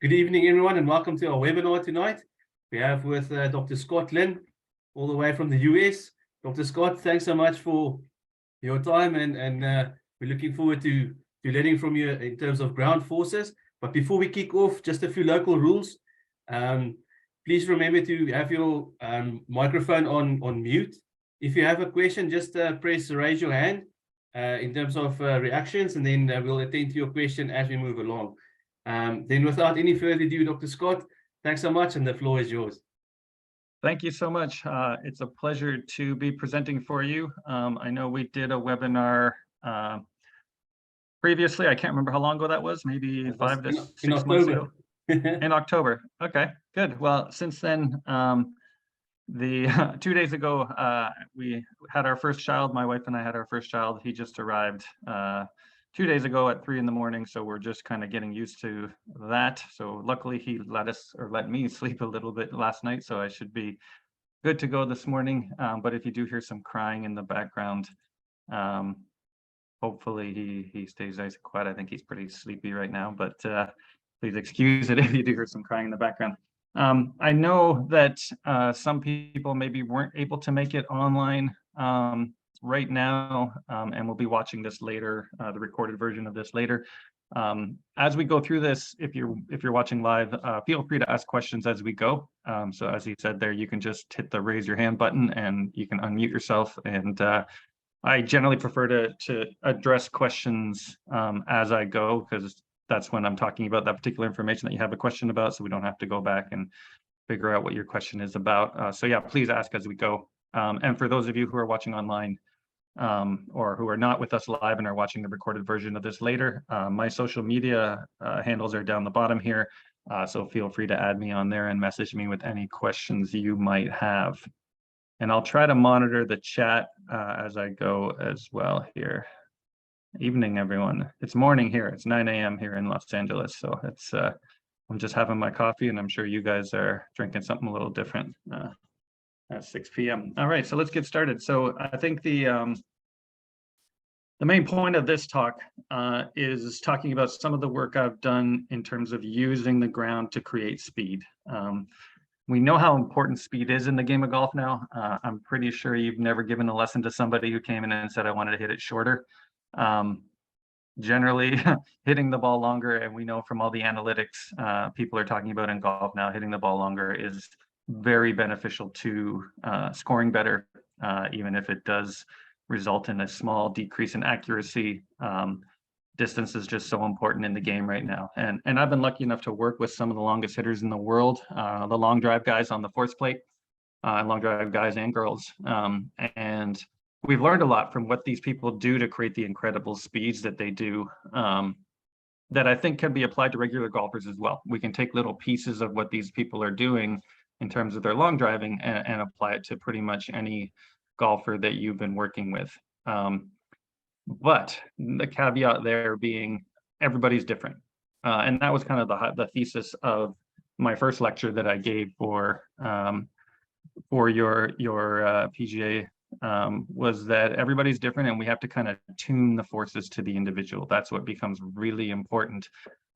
Good evening, everyone, and welcome to our webinar tonight. We have with Dr. Scott Lynn, all the way from the US. Dr. Scott, thanks so much for your time, and we're looking forward to learning from you in terms of ground forces. But before we kick off, just a few local rules. Please remember to have your microphone on mute. If you have a question, just raise your hand in terms of reactions, and then we'll attend to your question as we move along. Then without any further ado, Dr. Scott, thanks so much, and the floor is yours. Thank you so much. It's a pleasure to be presenting for you. I know we did a webinar previously. I can't remember how long ago that was, maybe 5 to 6 months ago. In October. Okay, good. Well, since then, 2 days ago, we had our first child. My wife and I had our first child. He just arrived 2 days ago at 3 in the morning, so we're just kind of getting used to that. So luckily he let me sleep a little bit last night, so I should be good to go this morning. But if you do hear some crying in the background, hopefully he stays nice and quiet. I think he's pretty sleepy right now, but please excuse it if you do hear some crying in the background. I know that some people maybe weren't able to make it online right now, and we'll be watching this later, the recorded version of this later. As we go through this, if you're watching live, feel free to ask questions as we go. So as he said there, you can just hit the raise your hand button and you can unmute yourself. And I generally prefer to address questions as I go, because that's when I'm talking about that particular information that you have a question about, so we don't have to go back and figure out what your question is about. So yeah, please ask as we go. And for those of you who are watching online, or who are not with us live and are watching the recorded version of this later, my social media handles are down the bottom here, so feel free to add me on there and message me with any questions you might have. And I'll try to monitor the chat as I go as well here. Evening, everyone. It's morning here. It's 9 a.m. here in Los Angeles, so it's I'm just having my coffee, and I'm sure you guys are drinking something a little different at 6 p.m. All right, so let's get started. So I think the main point of this talk is talking about some of the work I've done in terms of using the ground to create speed. We know how important speed is in the game of golf now. I'm pretty sure you've never given a lesson to somebody who came in and said, I wanted to hit it shorter. Generally hitting the ball longer, and we know from all the analytics people are talking about in golf now, hitting the ball longer is very beneficial to scoring better, even if it does result in a small decrease in accuracy. Distance is just so important in the game right now. And I've been lucky enough to work with some of the longest hitters in the world, the long drive guys on the force plate, long drive guys and girls. And we've learned a lot from what these people do to create the incredible speeds that they do, that I think can be applied to regular golfers as well. We can take little pieces of what these people are doing in terms of their long driving and apply it to pretty much any golfer that you've been working with. But the caveat there being everybody's different. And that was kind of the thesis of my first lecture that I gave for your PGA, was that everybody's different, and we have to kind of tune the forces to the individual. That's what becomes really important.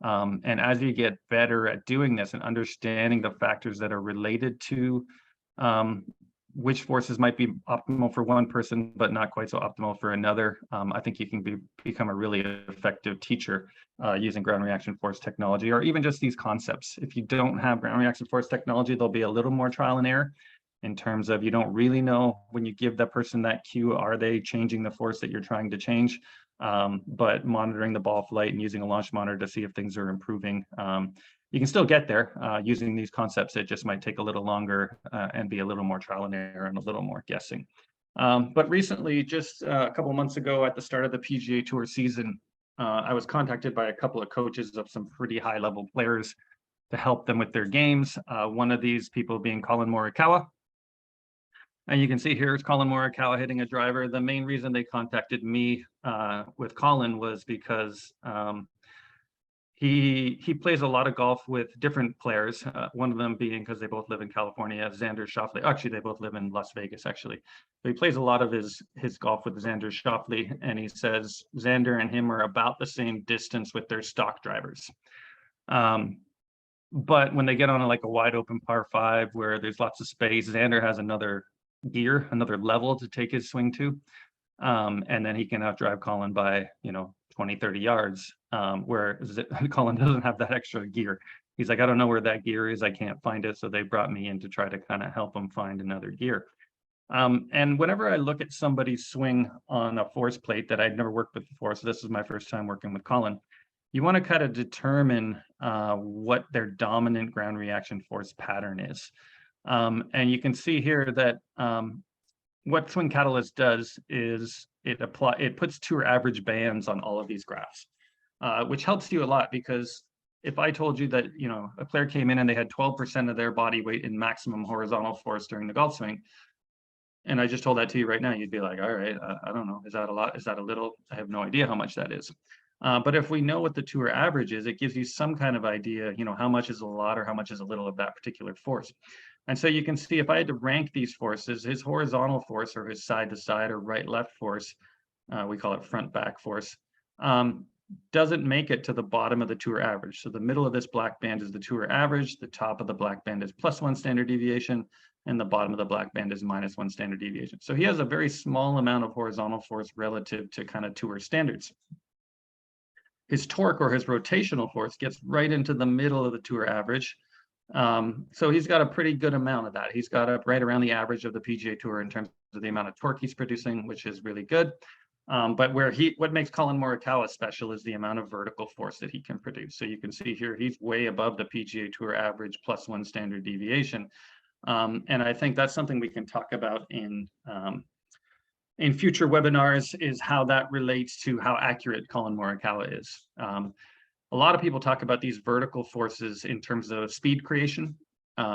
And as you get better at doing this and understanding the factors that are related to which forces might be optimal for one person, but not quite so optimal for another, I think you can become a really effective teacher using ground reaction force technology, or even just these concepts. If you don't have ground reaction force technology, there'll be a little more trial and error in terms of you don't really know when you give that person that cue, are they changing the force that you're trying to change? But monitoring the ball flight and using a launch monitor to see if things are improving. You can still get there using these concepts. It just might take a little longer and be a little more trial and error and a little more guessing. But recently, just a couple months ago at the start of the PGA Tour season, I was contacted by a couple of coaches of some pretty high level players to help them with their games. One of these people being Colin Morikawa. And you can see here is Colin Morikawa hitting a driver. The main reason they contacted me with Colin was because he plays a lot of golf with different players. One of them being, because they both live in California, Xander Schauffele. Actually, they both live in Las Vegas, actually. So he plays a lot of his golf with Xander Schauffele, and he says Xander and him are about the same distance with their stock drivers. But when they get on like a wide open par 5 where there's lots of space, Xander has another gear, another level to take his swing to. And then he can outdrive Colin by, 20, 30 yards, where Colin doesn't have that extra gear. He's like, I don't know where that gear is. I can't find it. So they brought me in to try to kind of help him find another gear. And whenever I look at somebody's swing on a force plate that I'd never worked with before, so this is my first time working with Colin, you want to kind of determine what their dominant ground reaction force pattern is. And you can see here that what Swing Catalyst does is it puts tour average bands on all of these graphs, which helps you a lot, because if I told you that, a player came in and they had 12% of their body weight in maximum horizontal force during the golf swing, and I just told that to you right now, you'd be like, all right, I don't know, is that a lot? Is that a little? I have no idea how much that is. But if we know what the tour average is, it gives you some kind of idea, how much is a lot or how much is a little of that particular force. And so you can see, if I had to rank these forces, his horizontal force, or his side to side or right left force, we call it front back force, doesn't make it to the bottom of the tour average. So the middle of this black band is the tour average, the top of the black band is +1 standard deviation, and the bottom of the black band is -1 standard deviation. So he has a very small amount of horizontal force relative to kind of tour standards. His torque, or his rotational force, gets right into the middle of the tour average. So he's got a pretty good amount of that. He's got up right around the average of the PGA Tour in terms of the amount of torque he's producing, which is really good. But what makes Collin Morikawa special is the amount of vertical force that he can produce. So you can see here, he's way above the PGA Tour average +1 standard deviation. And I think that's something we can talk about in future webinars, is how that relates to how accurate Collin Morikawa is. A lot of people talk about these vertical forces in terms of speed creation.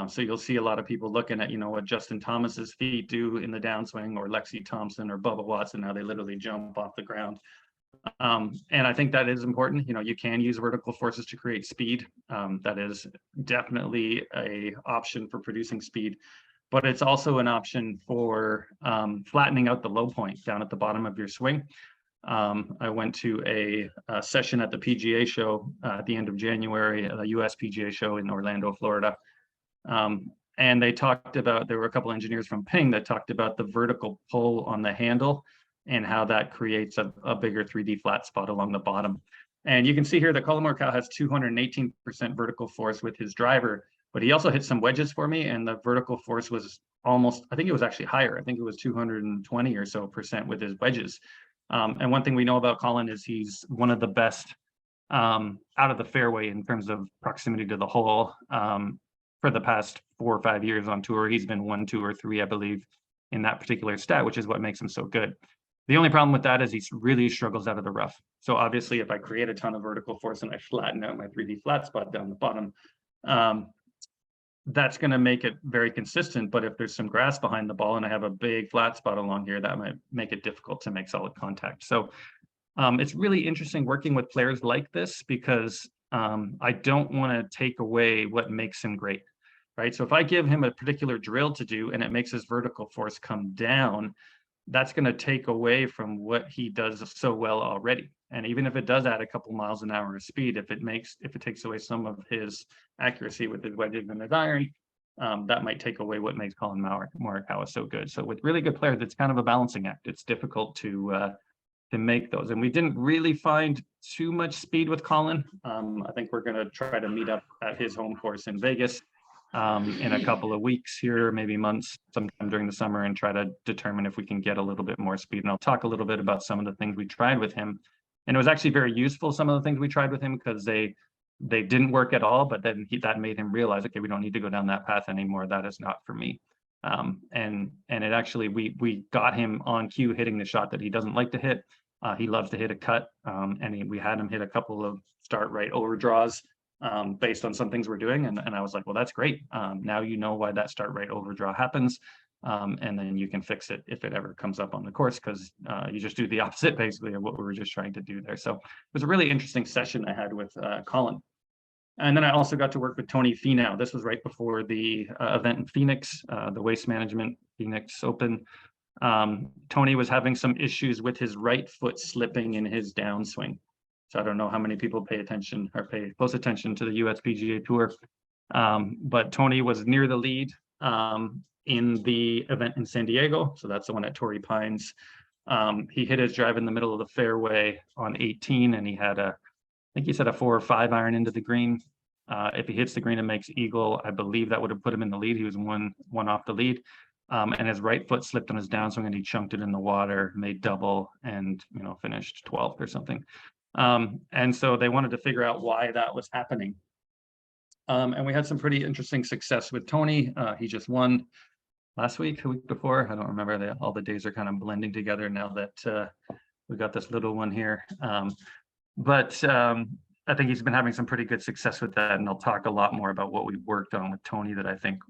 So you'll see a lot of people looking at, what Justin Thomas's feet do in the downswing, or Lexi Thompson or Bubba Watson, how they literally jump off the ground. And I think that is important. You can use vertical forces to create speed. That is definitely an option for producing speed, but it's also an option for flattening out the low point down at the bottom of your swing. I went to a session at the PGA show at the end of January, the US PGA show in Orlando, Florida. And they talked about, there were a couple engineers from Ping that talked about the vertical pull on the handle and how that creates a bigger 3D flat spot along the bottom. And you can see here that Collin Morikawa has 218% vertical force with his driver, but he also hit some wedges for me, and the vertical force was almost, I think it was actually higher. I think it was 220 or so % with his wedges. And one thing we know about Collin is he's one of the best out of the fairway in terms of proximity to the hole. For the past 4 or 5 years on tour, he's been 1, 2, or 3, I believe, in that particular stat, which is what makes him so good. The only problem with that is he really struggles out of the rough. So obviously, if I create a ton of vertical force and I flatten out my 3D flat spot down the bottom, that's going to make it very consistent. But if there's some grass behind the ball and I have a big flat spot along here, that might make it difficult to make solid contact. So it's really interesting working with players like this, because I don't want to take away what makes him great, right? So if I give him a particular drill to do and it makes his vertical force come down, that's going to take away from what he does so well already. And even if it does add a couple miles an hour of speed, if it takes away some of his accuracy with his wedges and his iron, that might take away what makes Collin Morikawa so good. So with really good players, it's kind of a balancing act. It's difficult to make those. And we didn't really find too much speed with Collin. I think we're going to try to meet up at his home course in Vegas in a couple of weeks here, maybe months, sometime during the summer, and try to determine if we can get a little bit more speed. And I'll talk a little bit about some of the things we tried with him. And it was actually very useful, some of the things we tried with him, because they didn't work at all, but then that made him realize, okay, we don't need to go down that path anymore. That is not for me. And it actually, we got him on cue hitting the shot that he doesn't like to hit. He loves to hit a cut, and we had him hit a couple of start right overdraws based on some things we're doing. And I was like, well, that's great. Now you know why that start right overdraw happens. And then you can fix it if it ever comes up on the course, because you just do the opposite basically of what we were just trying to do there. So it was a really interesting session I had with Collin. And then I also got to work with Tony Finau. This was right before the event in Phoenix, the Waste Management Phoenix Open. Tony was having some issues with his right foot slipping in his downswing. So I don't know how many people pay attention or pay close attention to the US PGA Tour. But Tony was near the lead in the event in San Diego. So that's the one at Torrey Pines. He hit his drive in the middle of the fairway on 18, and he had I think he said a 4 or 5 iron into the green. If he hits the green and makes eagle, I believe that would have put him in the lead. He was one off the lead. And his right foot slipped on his downswing and he chunked it in the water, made double, and finished 12th or something. And so they wanted to figure out why that was happening. And we had some pretty interesting success with Tony. He just won last week, a week before. I don't remember. All the days are kind of blending together now that we got this little one here. But I think he's been having some pretty good success with that, and I'll talk a lot more about what we worked on with Tony that I think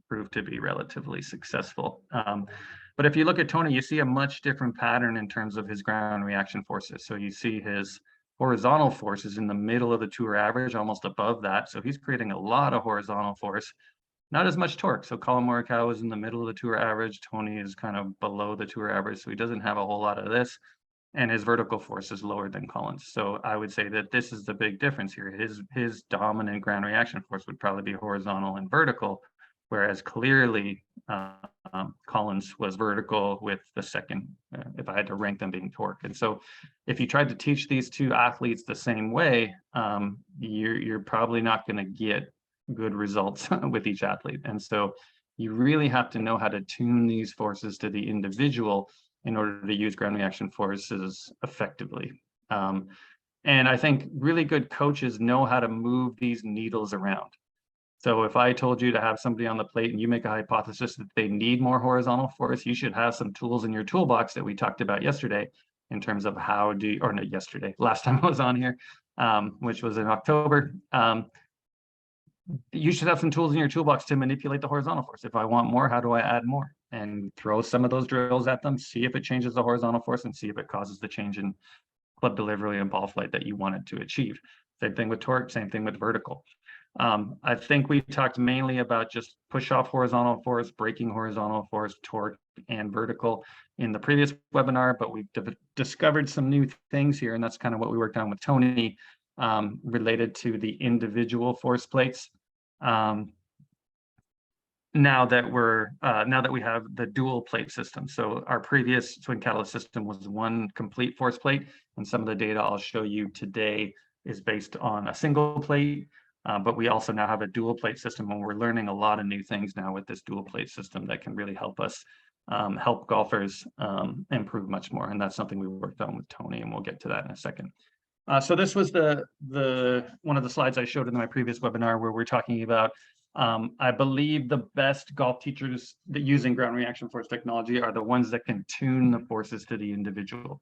proved to be relatively successful. But if you look at Tony, you see a much different pattern in terms of his ground reaction forces. So you see his horizontal forces in the middle of the tour average, almost above that. So he's creating a lot of horizontal force, not as much torque. So Colin Morikawa is in the middle of the tour average. Tony is kind of below the tour average, so he doesn't have a whole lot of this. And his vertical force is lower than Colin's. So I would say that this is the big difference here. His dominant ground reaction force would probably be horizontal and vertical, whereas clearly Colin's was vertical, with the second, if I had to rank them, being torque. And so if you tried to teach these two athletes the same way, you're probably not going to get good results with each athlete. And so you really have to know how to tune these forces to the individual in order to use ground reaction forces effectively. And I think really good coaches know how to move these needles around. So if I told you to have somebody on the plate and you make a hypothesis that they need more horizontal force, you should have some tools in your toolbox that we talked about yesterday in terms of last time I was on here, which was in October. You should have some tools in your toolbox to manipulate the horizontal force. If I want more, how do I add more? And throw some of those drills at them, see if it changes the horizontal force and see if it causes the change in club delivery and ball flight that you wanted to achieve. Same thing with torque, same thing with vertical. I think we talked mainly about just push off horizontal force, breaking horizontal force, torque, and vertical in the previous webinar, but we've discovered some new things here, and that's kind of what we worked on with Tony, related to the individual force plates. Now that we have the dual plate system. So our previous swing catalyst system was one complete force plate, and some of the data I'll show you today is based on a single plate. But we also now have a dual plate system, and we're learning a lot of new things now with this dual plate system that can really help us help golfers improve much more. And that's something we worked on with Tony, and we'll get to that in a second. So this was the one of the slides I showed in my previous webinar where we're talking about, I believe the best golf teachers that using ground reaction force technology are the ones that can tune the forces to the individual.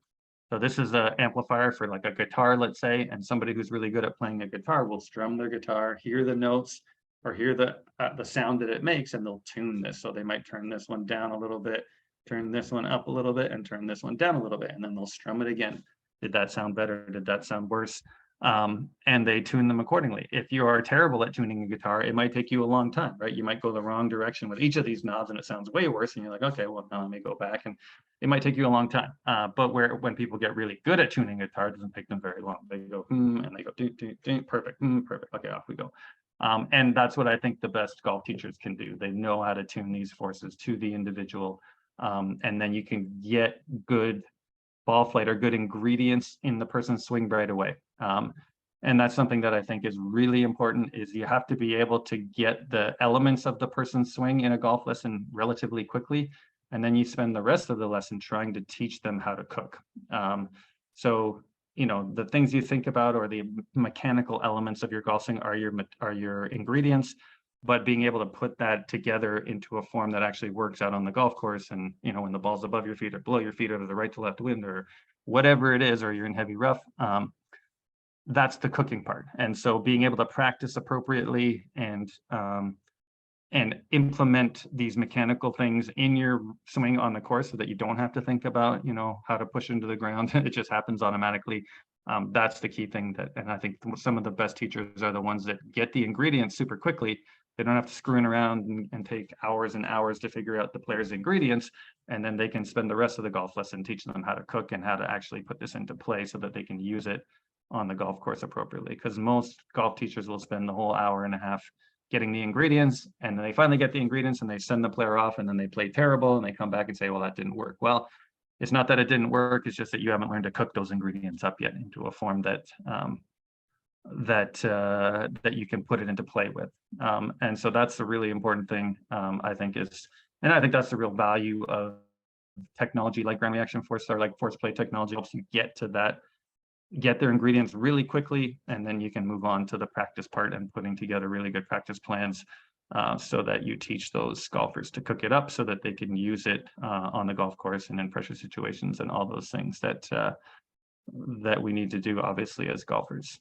So this is an amplifier for like a guitar, let's say, and somebody who's really good at playing a guitar will strum their guitar, hear the notes, or hear the sound that it makes, and they'll tune this. So they might turn this one down a little bit, turn this one up a little bit, and turn this one down a little bit, and then they'll strum it again. Did that sound better? Did that sound worse? And they tune them accordingly. If you are terrible at tuning a guitar, it might take you a long time, right? You might go the wrong direction with each of these knobs and it sounds way worse. And you're like, okay, well, now let me go back. And it might take you a long time. But when people get really good at tuning a guitar, it doesn't take them very long. They go, and they go, perfect, perfect. Okay, off we go. And that's what I think the best golf teachers can do. They know how to tune these forces to the individual. And then you can get good ball flight or good ingredients in the person's swing right away. And that's something that I think is really important, is you have to be able to get the elements of the person's swing in a golf lesson relatively quickly. And then you spend the rest of the lesson trying to teach them how to cook. So, the things you think about or the mechanical elements of your golf swing are your ingredients, but being able to put that together into a form that actually works out on the golf course. And, when the ball's above your feet or below your feet or to the right to left wind or whatever it is, or you're in heavy rough, that's the cooking part. And so being able to practice appropriately and implement these mechanical things in your swing on the course so that you don't have to think about, how to push into the ground. It just happens automatically. That's the key thing and I think some of the best teachers are the ones that get the ingredients super quickly. They don't have to screw around and take hours and hours to figure out the player's ingredients. And then they can spend the rest of the golf lesson teaching them how to cook and how to actually put this into play so that they can use it on the golf course appropriately. Because most golf teachers will spend the whole hour and a half getting the ingredients, and then they finally get the ingredients and they send the player off, and then they play terrible and they come back and say, well, that didn't work. Well, it's not that it didn't work, it's just that you haven't learned to cook those ingredients up yet into a form that that you can put it into play with. And so that's the really important thing, I think is, and I think that's the real value of technology like ground reaction force, or like force play technology, helps you get to that, get their ingredients really quickly, and then you can move on to the practice part and putting together really good practice plans so that you teach those golfers to cook it up so that they can use it on the golf course and in pressure situations and all those things that that we need to do, obviously, as golfers.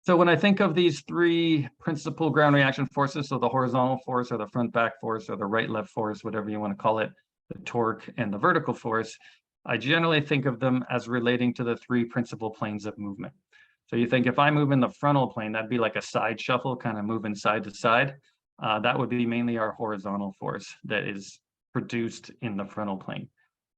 So when I think of these three principal ground reaction forces, so the horizontal force or the front back force or the right left force, whatever you want to call it, the torque and the vertical force, I generally think of them as relating to the three principal planes of movement. So you think if I move in the frontal plane, that'd be like a side shuffle, kind of moving side to side. That would be mainly our horizontal force that is produced in the frontal plane.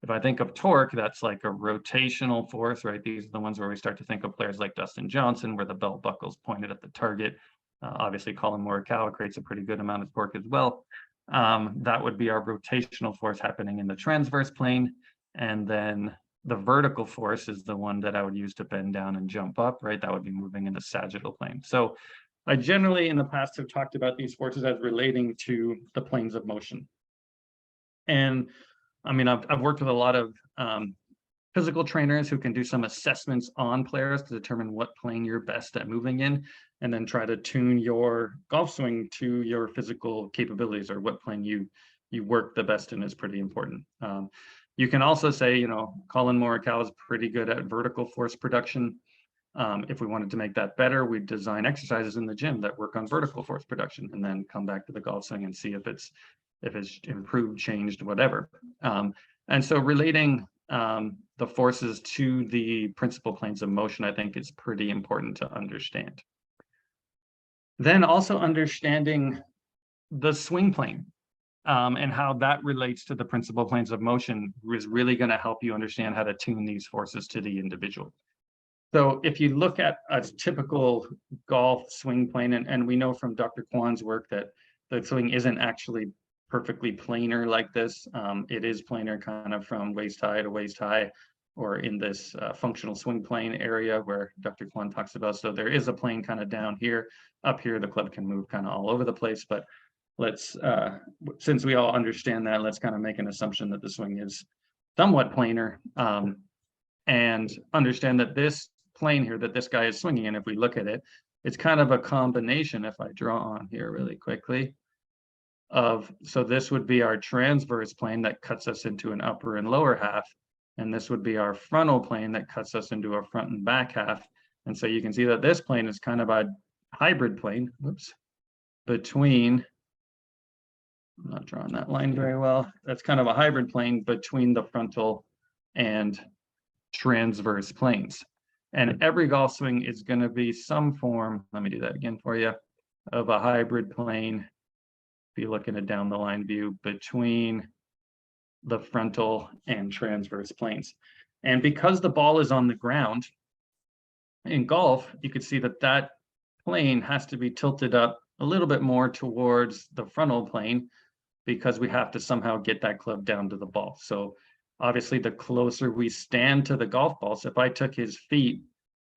If I think of torque, that's like a rotational force, right? These are the ones where we start to think of players like Dustin Johnson, where the belt buckle's pointed at the target. Obviously, Collin Morikawa creates a pretty good amount of torque as well. That would be our rotational force happening in the transverse plane. And then the vertical force is the one that I would use to bend down and jump up, right? That would be moving in the sagittal plane. So I generally in the past have talked about these forces as relating to the planes of motion. And I mean, I've worked with a lot of physical trainers who can do some assessments on players to determine what plane you're best at moving in, and then try to tune your golf swing to your physical capabilities, or what plane you work the best in is pretty important. You can also say, you know, Collin Morikawa is pretty good at vertical force production. If we wanted to make that better, we'd design exercises in the gym that work on vertical force production, and then come back to the golf swing and see if it's improved, changed, whatever. And so relating the forces to the principal planes of motion, I think, is pretty important to understand. Then also understanding the swing plane and how that relates to the principal planes of motion is really going to help you understand how to tune these forces to the individual. So if you look at a typical golf swing plane, and we know from Dr. Kwan's work that the swing isn't actually perfectly planar like this. It is planar kind of from waist high to waist high, or in this functional swing plane area where Dr. Kwan talks about. So there is a plane kind of down here. Up here, the club can move kind of all over the place. But let's, since we all understand that, let's kind of make an assumption that the swing is somewhat planar, and understand that this plane here that this guy is swinging in, if we look at it, it's kind of a combination, if I draw on here really quickly, of, so this would be our transverse plane that cuts us into an upper and lower half, and this would be our frontal plane that cuts us into a front and back half. And so you can see that this plane is kind of a hybrid plane, whoops, between, I'm not drawing that line very well, that's kind of a hybrid plane between the frontal and transverse planes. And every golf swing is going to be some form, let me do that again for you, of a hybrid plane. Be looking at down the line view between the frontal and transverse planes. And because the ball is on the ground in golf, you could see that that plane has to be tilted up a little bit more towards the frontal plane, because we have to somehow get that club down to the ball. So obviously the closer we stand to the golf ball, so if I took his feet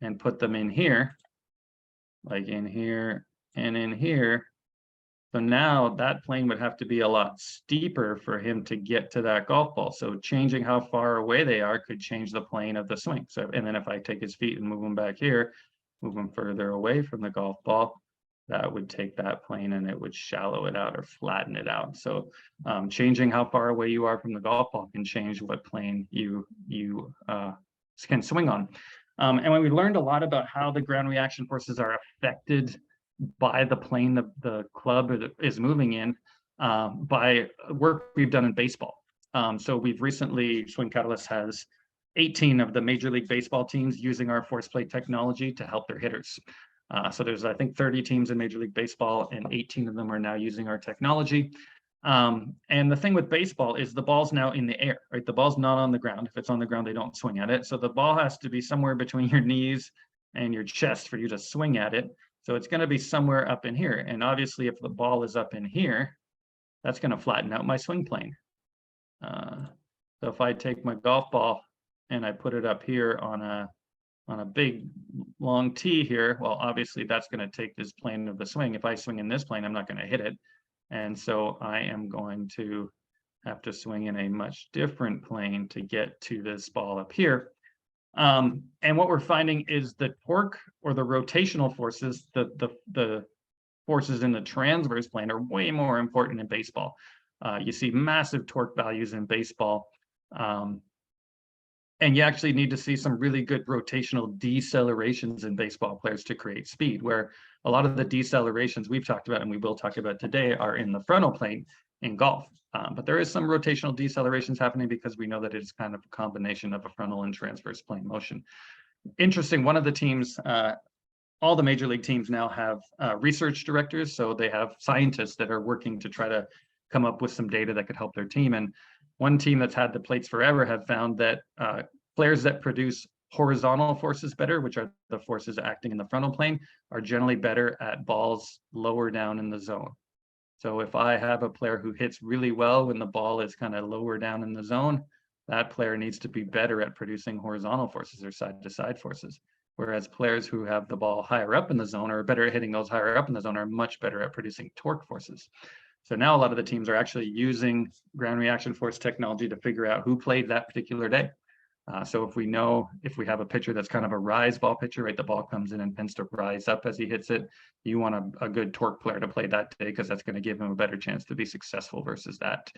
and put them in here, like in here and in here, so now that plane would have to be a lot steeper for him to get to that golf ball. So changing how far away they are could change the plane of the swing. So, and then if I take his feet and move them back here, move them further away from the golf ball, that would take that plane and it would shallow it out or flatten it out. So changing how far away you are from the golf ball can change what plane you can swing on. And when we learned a lot about how the ground reaction forces are affected by the plane the club is moving in, by work we've done in baseball. So we've recently, Swing Catalyst has 18 of the Major League Baseball teams using our force plate technology to help their hitters. So there's, I think, 30 teams in Major League Baseball, and 18 of them are now using our technology. And the thing with baseball is the ball's now in the air, right? The ball's not on the ground. If it's on the ground, they don't swing at it. So the ball has to be somewhere between your knees and your chest for you to swing at it. So it's going to be somewhere up in here. And obviously, if the ball is up in here, that's going to flatten out my swing plane. So if I take my golf ball and I put it up here on a big long tee here, well, obviously that's going to take this plane of the swing. If I swing in this plane, I'm not going to hit it. And so I am going to have to swing in a much different plane to get to this ball up here. And what we're finding is the torque or the rotational forces, the forces in the transverse plane are way more important in baseball. You see massive torque values in baseball. And you actually need to see some really good rotational decelerations in baseball players to create speed, where a lot of the decelerations we've talked about and we will talk about today are in the frontal plane in golf. But there is some rotational decelerations happening because we know that it's kind of a combination of a frontal and transverse plane motion. Interesting, one of the teams, all the major league teams now have research directors. So they have scientists that are working to try to come up with some data that could help their team. And one team that's had the plates forever have found that players that produce horizontal forces better, which are the forces acting in the frontal plane, are generally better at balls lower down in the zone. So if I have a player who hits really well when the ball is kind of lower down in the zone, that player needs to be better at producing horizontal forces or side-to-side forces. Whereas players who have the ball higher up in the zone or are better at hitting those higher up in the zone are much better at producing torque forces. So now a lot of the teams are actually using ground reaction force technology to figure out who played that particular day. So if we have a pitcher that's kind of a rise ball pitcher, right, the ball comes in and tends to rise up as he hits it, you want a good torque player to play that day because that's going to give him a better chance to be successful versus that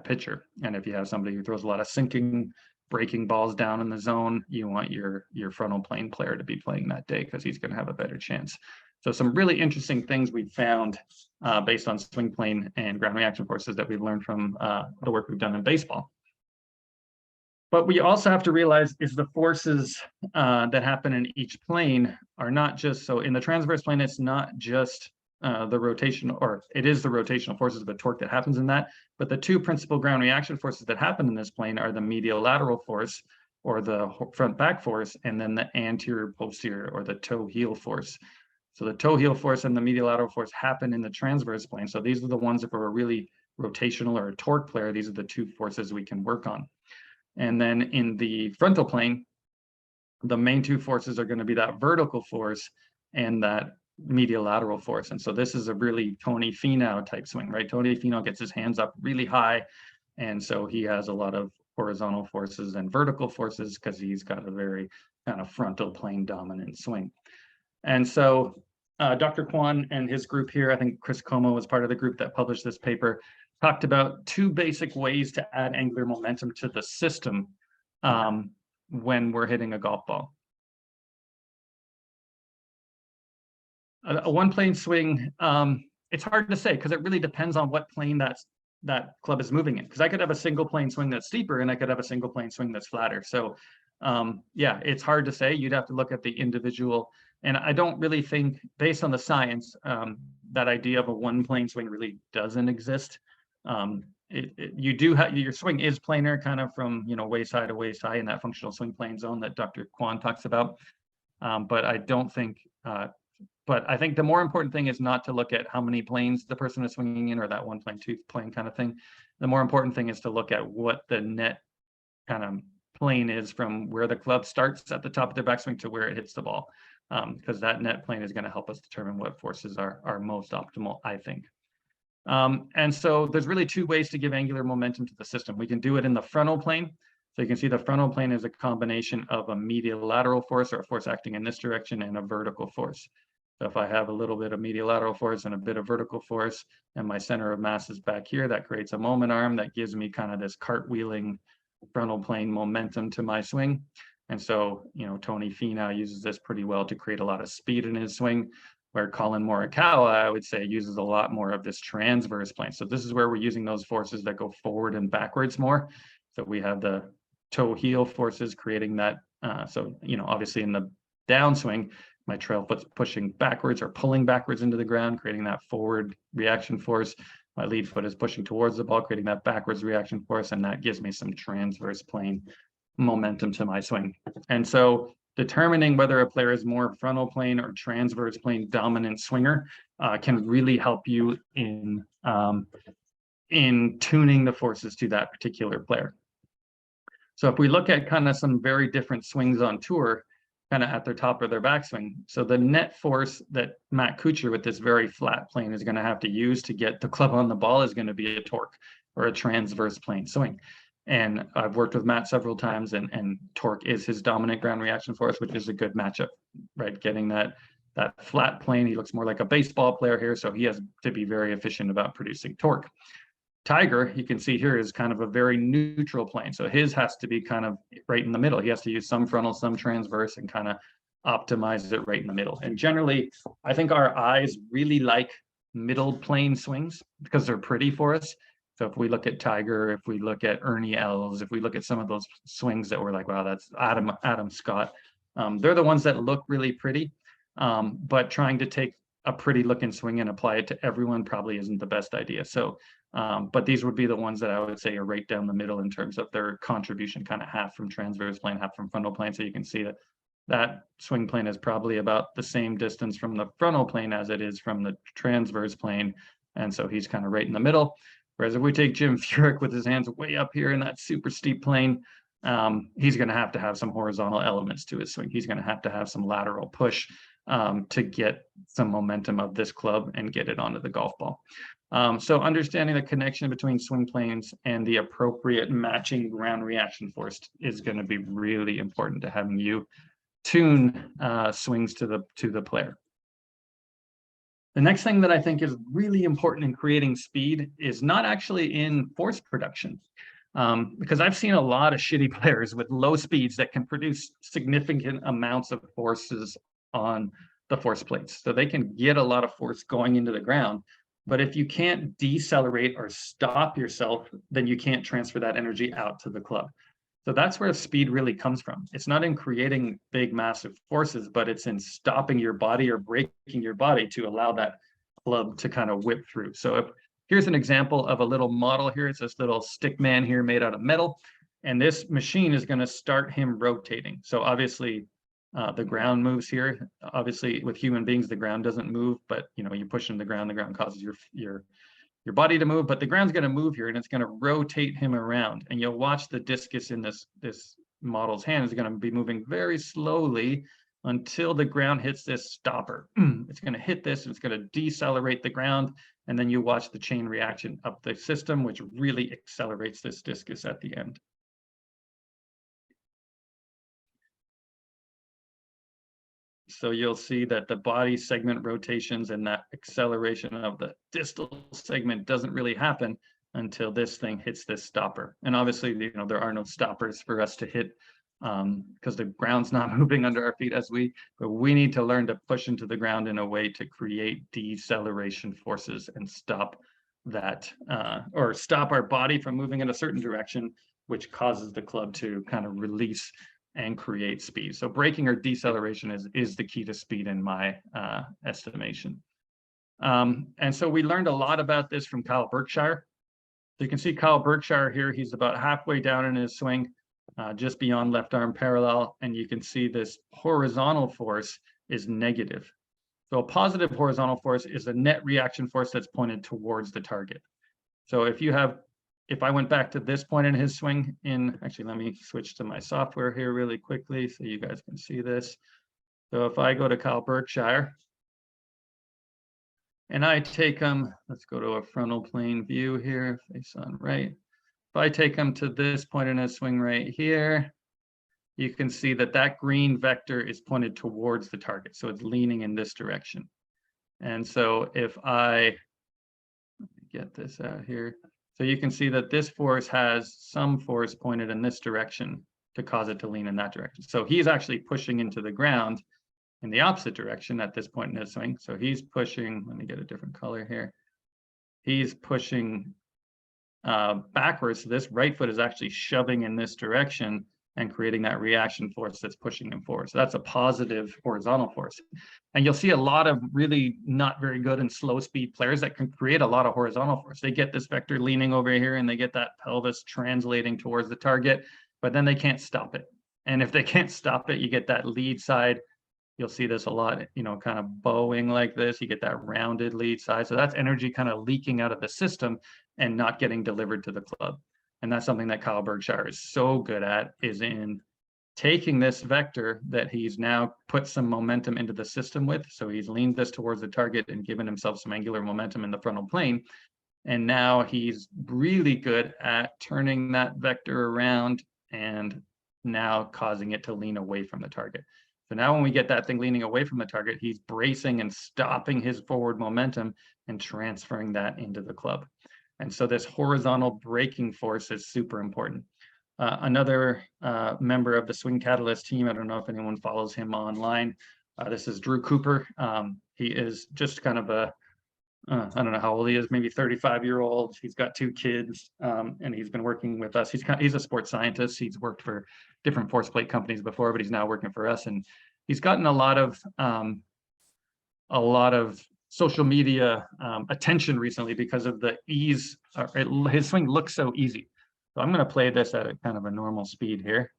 pitcher. And if you have somebody who throws a lot of sinking, breaking balls down in the zone, you want your frontal plane player to be playing that day because he's going to have a better chance. So some really interesting things we've found based on swing plane and ground reaction forces that we've learned from the work we've done in baseball. But we also have to realize is the forces that happen in each plane are not just, so in the transverse plane, it's not just the rotational, or it is the rotational forces of the torque that happens in that, but the two principal ground reaction forces that happen in this plane are the medial lateral force or the front back force, and then the anterior posterior or the toe heel force. So the toe heel force and the medial lateral force happen in the transverse plane. So these are the ones, if we're a really rotational or a torque player, these are the two forces we can work on. And then in the frontal plane, the main two forces are going to be that vertical force and that medial lateral force. And so this is a really Tony Finau type swing, right? Tony Finau gets his hands up really high. And so he has a lot of horizontal forces and vertical forces because he's got a very kind of frontal plane dominant swing. And so Dr. Kwan and his group here, I think Chris Como was part of the group that published this paper, talked about two basic ways to add angular momentum to the system when we're hitting a golf ball. A one plane swing, it's hard to say because it really depends on what plane that club is moving in. Because I could have a single plane swing that's steeper and I could have a single plane swing that's flatter. So yeah, it's hard to say. You'd have to look at the individual. And I don't really think, based on the science, that idea of a one plane swing really doesn't exist. You do have, your swing is planar kind of from, waist high to waist high in that functional swing plane zone that Dr. Kwan talks about. But I don't think, but I think the more important thing is not to look at how many planes the person is swinging in or that one plane, two plane kind of thing. The more important thing is to look at what the net kind of plane is from where the club starts at the top of their backswing to where it hits the ball. Because that net plane is going to help us determine what forces are most optimal, I think. And so there's really two ways to give angular momentum to the system. We can do it in the frontal plane. So you can see the frontal plane is a combination of a medial lateral force or a force acting in this direction and a vertical force. So if I have a little bit of medial lateral force and a bit of vertical force and my center of mass is back here, that creates a moment arm that gives me kind of this cartwheeling frontal plane momentum to my swing. And so, Tony Finau uses this pretty well to create a lot of speed in his swing, where Colin Morikawa, I would say, uses a lot more of this transverse plane. So this is where we're using those forces that go forward and backwards more. So we have the toe heel forces creating that. So, obviously in the downswing, my trail foot's pushing backwards or pulling backwards into the ground, creating that forward reaction force. My lead foot is pushing towards the ball, creating that backwards reaction force, and that gives me some transverse plane momentum to my swing. And so determining whether a player is more frontal plane or transverse plane dominant swinger can really help you in tuning the forces to that particular player. So if we look at kind of some very different swings on tour, kind of at their top of their backswing. So the net force that Matt Kuchar with this very flat plane is going to have to use to get the club on the ball is going to be a torque or a transverse plane swing. And I've worked with Matt several times, and torque is his dominant ground reaction force, which is a good matchup, right? Getting that flat plane, he looks more like a baseball player here, so he has to be very efficient about producing torque. Tiger, you can see here, is kind of a very neutral plane. So his has to be kind of right in the middle. He has to use some frontal, some transverse, and kind of optimize it right in the middle. And generally, I think our eyes really like middle plane swings because they're pretty for us. So if we look at Tiger, if we look at Ernie Els, if we look at some of those swings that we're like, wow, that's Adam Scott, they're the ones that look really pretty. But trying to take a pretty looking swing and apply it to everyone probably isn't the best idea. So but these would be the ones that I would say are right down the middle in terms of their contribution, kind of half from transverse plane, half from frontal plane. So you can see that that swing plane is probably about the same distance from the frontal plane as it is from the transverse plane. And so he's kind of right in the middle. Whereas if we take Jim Furyk with his hands way up here in that super steep plane, he's going to have some horizontal elements to his swing. He's going to have some lateral push to get some momentum of this club and get it onto the golf ball. So understanding the connection between swing planes and the appropriate matching ground reaction force is going to be really important to having you tune swings to the player. The next thing that I think is really important in creating speed is not actually in force production. Because I've seen a lot of shitty players with low speeds that can produce significant amounts of forces on the force plates. So they can get a lot of force going into the ground. But if you can't decelerate or stop yourself, then you can't transfer that energy out to the club. So that's where speed really comes from. It's not in creating big, massive forces, but it's in stopping your body or breaking your body to allow that club to kind of whip through. So here's an example of a little model here. It's this little stick man here made out of metal. And this machine is going to start him rotating. So obviously, the ground moves here. Obviously, with human beings, the ground doesn't move, but you push into the ground causes your body to move, but the ground's going to move here and it's going to rotate him around. And you'll watch the discus in this model's hand is going to be moving very slowly until the ground hits this stopper. It's going to hit this and it's going to decelerate the ground. And then you watch the chain reaction of the system, which really accelerates this discus at the end. So you'll see that the body segment rotations and that acceleration of the distal segment doesn't really happen until this thing hits this stopper. And obviously, there are no stoppers for us to hit because the ground's not moving under our feet but we need to learn to push into the ground in a way to create deceleration forces and stop that or stop our body from moving in a certain direction, which causes the club to kind of release and create speed. So braking or deceleration is the key to speed in my estimation. And so we learned a lot about this from Kyle Berkshire. So you can see Kyle Berkshire here, he's about halfway down in his swing, just beyond left arm parallel. And you can see this horizontal force is negative. So a positive horizontal force is a net reaction force that's pointed towards the target. So if I went back to this point in his swing actually, let me switch to my software here really quickly so you guys can see this. So if I go to Kyle Berkshire and I take him, let's go to a frontal plane view here, face on right. If I take him to this point in his swing right here, you can see that green vector is pointed towards the target. So it's leaning in this direction. And so if let me get this out here. So you can see that this force has some force pointed in this direction to cause it to lean in that direction. So he's actually pushing into the ground in the opposite direction at this point in his swing. So he's pushing, let me get a different color here. He's pushing backwards. So this right foot is actually shoving in this direction and creating that reaction force that's pushing him forward. So that's a positive horizontal force. And you'll see a lot of really not very good and slow speed players that can create a lot of horizontal force. They get this vector leaning over here and they get that pelvis translating towards the target, but then they can't stop it. And if they can't stop it, you get that lead side. You'll see this a lot, you know, kind of bowing like this. You get that rounded lead side. So that's energy kind of leaking out of the system and not getting delivered to the club. And that's something that Kyle Berkshire is so good at, is in taking this vector that he's now put some momentum into the system with. So he's leaned this towards the target and given himself some angular momentum in the frontal plane. And now he's really good at turning that vector around and now causing it to lean away from the target. So now when we get that thing leaning away from the target, he's bracing and stopping his forward momentum and transferring that into the club. And so this horizontal braking force is super important. Another member of the Swing Catalyst team, I don't know if anyone follows him online. This is Drew Cooper. He is just kind of a, I don't know how old he is, maybe 35-year-old. He's got 2 kids, and he's been working with us. He's a sports scientist. He's worked for different force plate companies before, but he's now working for us. And he's gotten a lot of social media attention recently because of the ease. His swing looks so easy. So I'm going to play this at a kind of a normal speed here.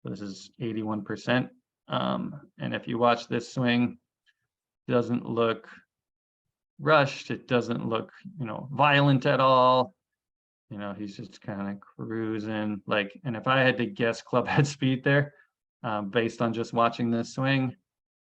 So this is 81%. And if you watch this swing, it doesn't look rushed. It doesn't look, you know, violent at all. You know, he's just kind of cruising like, and if I had to guess club head speed there, based on just watching this swing,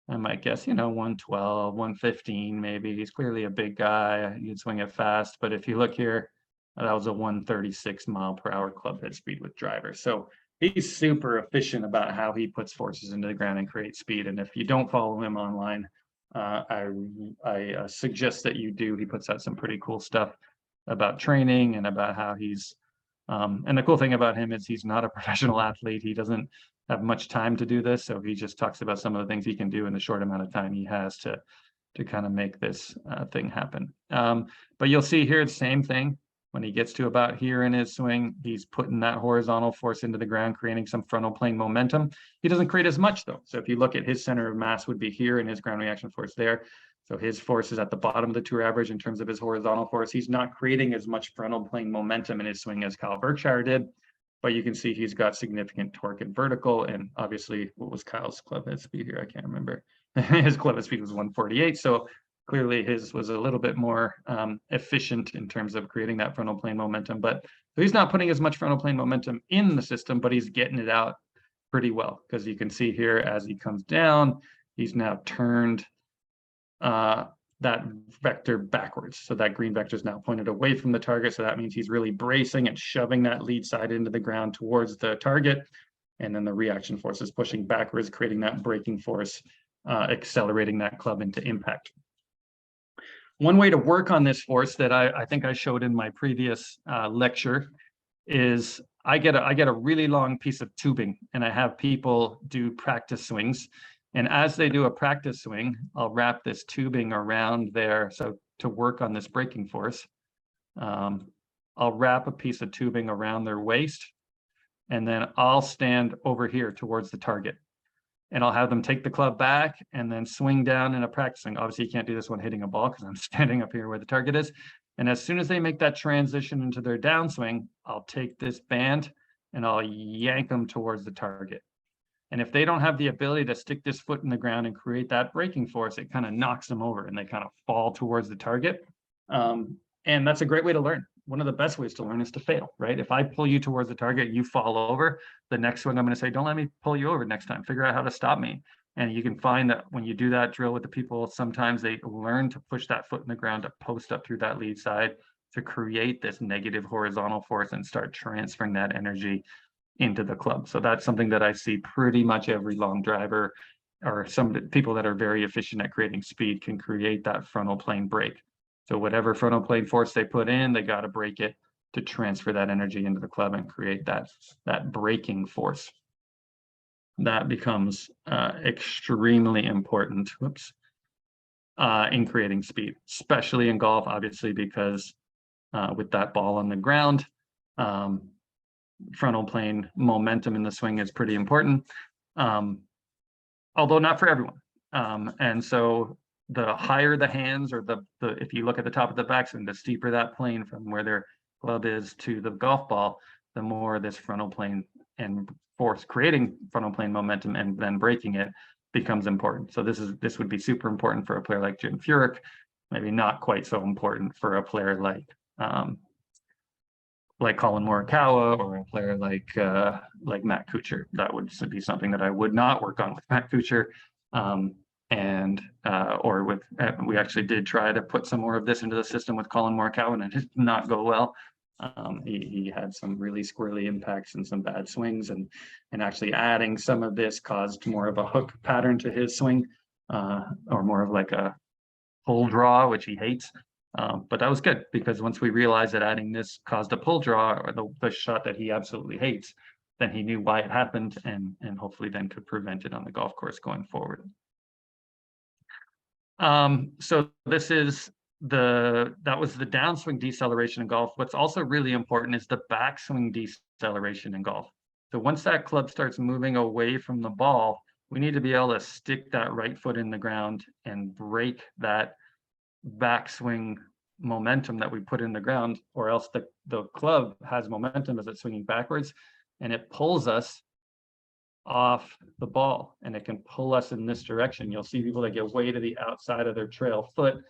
I might guess, you know, 112, 115, maybe. He's clearly a big guy. You'd swing it fast. But if you look here, that was a 136 mile per hour club head speed with driver. So he's super efficient about how he puts forces into the ground and creates speed. And if you don't follow him online, I suggest that you do. He puts out some pretty cool stuff about training and about how he's, and the cool thing about him is he's not a professional athlete. He doesn't have much time to do this. So he just talks about some of the things he can do in the short amount of time he has to kind of make this thing happen. But you'll see here the same thing. When he gets to about here in his swing, he's putting that horizontal force into the ground, creating some frontal plane momentum. He doesn't create as much though. So if you look at his center of mass would be here and his ground reaction force there. So his force is at the bottom of the tour average in terms of his horizontal force. He's not creating as much frontal plane momentum in his swing as Kyle Berkshire did, but you can see he's got significant torque and vertical. And obviously, what was Kyle's club head speed here? I can't remember. His club head speed was 148. So clearly his was a little bit more efficient in terms of creating that frontal plane momentum, but he's not putting as much frontal plane momentum in the system, but he's getting it out pretty well, because you can see here as he comes down, he's now turned that vector backwards. So that green vector is now pointed away from the target. So that means he's really bracing and shoving that lead side into the ground towards the target. And then the reaction force is pushing backwards, creating that braking force, accelerating that club into impact. One way to work on this force that I think I showed in my previous lecture is I get a really long piece of tubing, and I have people do practice swings. And as they do a practice swing, I'll wrap this tubing around there. So to work on this braking force, I'll wrap a piece of tubing around their waist, and then I'll stand over here towards the target. And I'll have them take the club back and then swing down in a practice swing. Obviously, you can't do this one hitting a ball because I'm standing up here where the target is. And as soon as they make that transition into their downswing, I'll take this band and I'll yank them towards the target. And if they don't have the ability to stick this foot in the ground and create that braking force, it kind of knocks them over and they kind of fall towards the target. And that's a great way to learn. One of the best ways to learn is to fail, right? If I pull you towards the target, you fall over, the next swing I'm going to say, don't let me pull you over next time. Figure out how to stop me. And you can find that when you do that drill with the people, sometimes they learn to push that foot in the ground to post up through that lead side to create this negative horizontal force and start transferring that energy into the club. So that's something that I see pretty much every long driver, or some people that are very efficient at creating speed can create that frontal plane break. So whatever frontal plane force they put in, they got to break it to transfer that energy into the club and create that braking force. That becomes extremely important, in creating speed, especially in golf, obviously, because with that ball on the ground, frontal plane momentum in the swing is pretty important, although not for everyone. And so the higher the hands, or the if you look at the top of the backswing, the steeper that plane from where their club is to the golf ball, the more this frontal plane and force creating frontal plane momentum and then breaking it becomes important. So this would be super important for a player like Jim Furyk, maybe not quite so important for a player like Colin Morikawa or a player like Matt Kuchar. That would be something that I would not work on with Matt Kuchar. Or with we actually did try to put some more of this into the system with Colin Morikawa, and it did not go well. He had some really squirrely impacts and some bad swings, and actually adding some of this caused more of a hook pattern to his swing, or more of like a pull draw, which he hates. But that was good, because once we realized that adding this caused a pull draw, or the shot that he absolutely hates, then he knew why it happened, and hopefully then could prevent it on the golf course going forward. So this is that was the downswing deceleration in golf. What's also really important is the backswing deceleration in golf. So once that club starts moving away from the ball, we need to be able to stick that right foot in the ground and break that backswing momentum that we put in the ground, or else the club has momentum as it's swinging backwards, and it pulls us off the ball, and it can pull us in this direction. You'll see people that get way to the outside of their trail foot,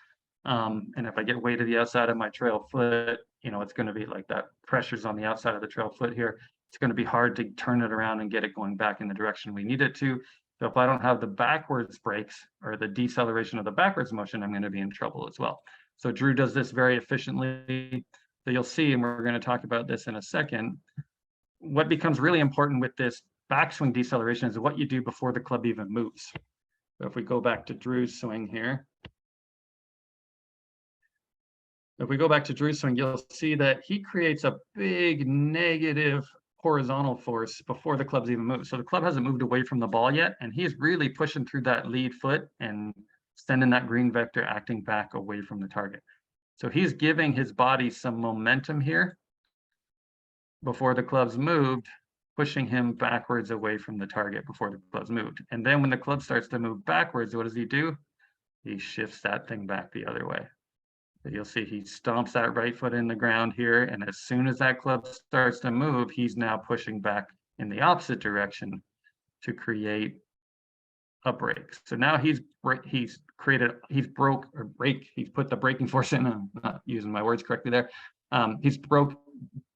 and if I get way to the outside of my trail foot, it's going to be like that pressure's on the outside of the trail foot here. It's going to be hard to turn it around and get it going back in the direction we need it to. So if I don't have the backwards breaks or the deceleration of the backwards motion, I'm going to be in trouble as well. So Drew does this very efficiently. So you'll see, and we're going to talk about this in a second, what becomes really important with this backswing deceleration is what you do before the club even moves. So if we go back to Drew's swing here, you'll see that he creates a big negative horizontal force before the club's even moved. So the club hasn't moved away from the ball yet, and he's really pushing through that lead foot and sending that green vector acting back away from the target. So he's giving his body some momentum here before the club's moved, pushing him backwards away from the target before the club's moved. And then when the club starts to move backwards, what does he do? He shifts that thing back the other way. So you'll see he stomps that right foot in the ground here, and as soon as that club starts to move, he's now pushing back in the opposite direction to create a break. So now he's put the braking force in. I'm not using my words correctly there. He's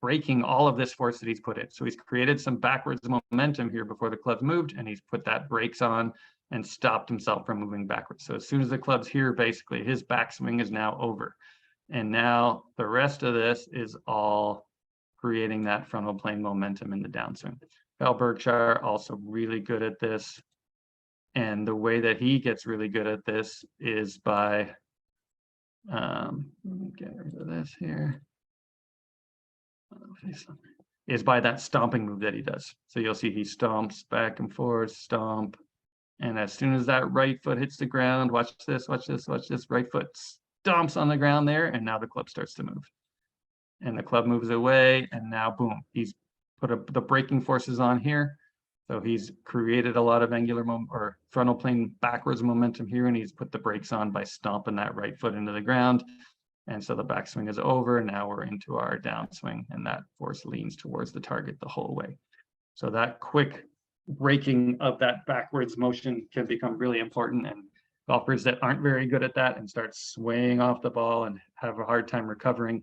breaking all of this force that he's put in. So he's created some backwards momentum here before the club's moved, and he's put that brakes on and stopped himself from moving backwards. So as soon as the club's here, basically his backswing is now over. And now the rest of this is all creating that frontal plane momentum in the downswing. Kyle Berkshire also really good at this. And the way that he gets really good at this is by, let me get rid of this here, is by that stomping move that he does. So you'll see he stomps back and forth, stomp. And as soon as that right foot hits the ground, watch this, right foot stomps on the ground there, and now the club starts to move. And the club moves away, and now boom, he's put the braking forces on here. So he's created a lot of angular or frontal plane backwards momentum here, and he's put the brakes on by stomping that right foot into the ground. And so the backswing is over, and now we're into our downswing, and that force leans towards the target the whole way. So that quick breaking of that backwards motion can become really important, and golfers that aren't very good at that and start swaying off the ball and have a hard time recovering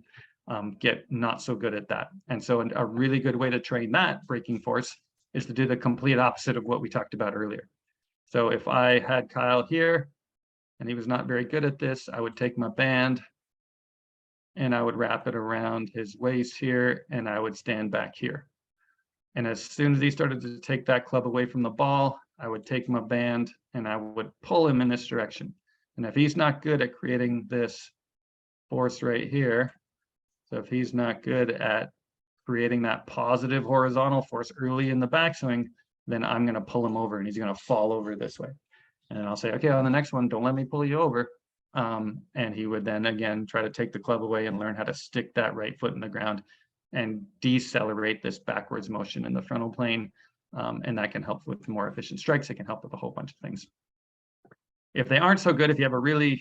get not so good at that. And so a really good way to train that braking force is to do the complete opposite of what we talked about earlier. So if I had Kyle here and he was not very good at this, I would take my band and I would wrap it around his waist here, and I would stand back here. And as soon as he started to take that club away from the ball, I would take my band and I would pull him in this direction. And if he's not good at creating this force right here, so if he's not good at creating that positive horizontal force early in the backswing, then I'm going to pull him over and he's going to fall over this way. And I'll say, okay, on the next one, don't let me pull you over. And he would then again try to take the club away and learn how to stick that right foot in the ground and decelerate this backwards motion in the frontal plane. And that can help with more efficient strikes. It can help with a whole bunch of things. If they aren't so good, if you have a really,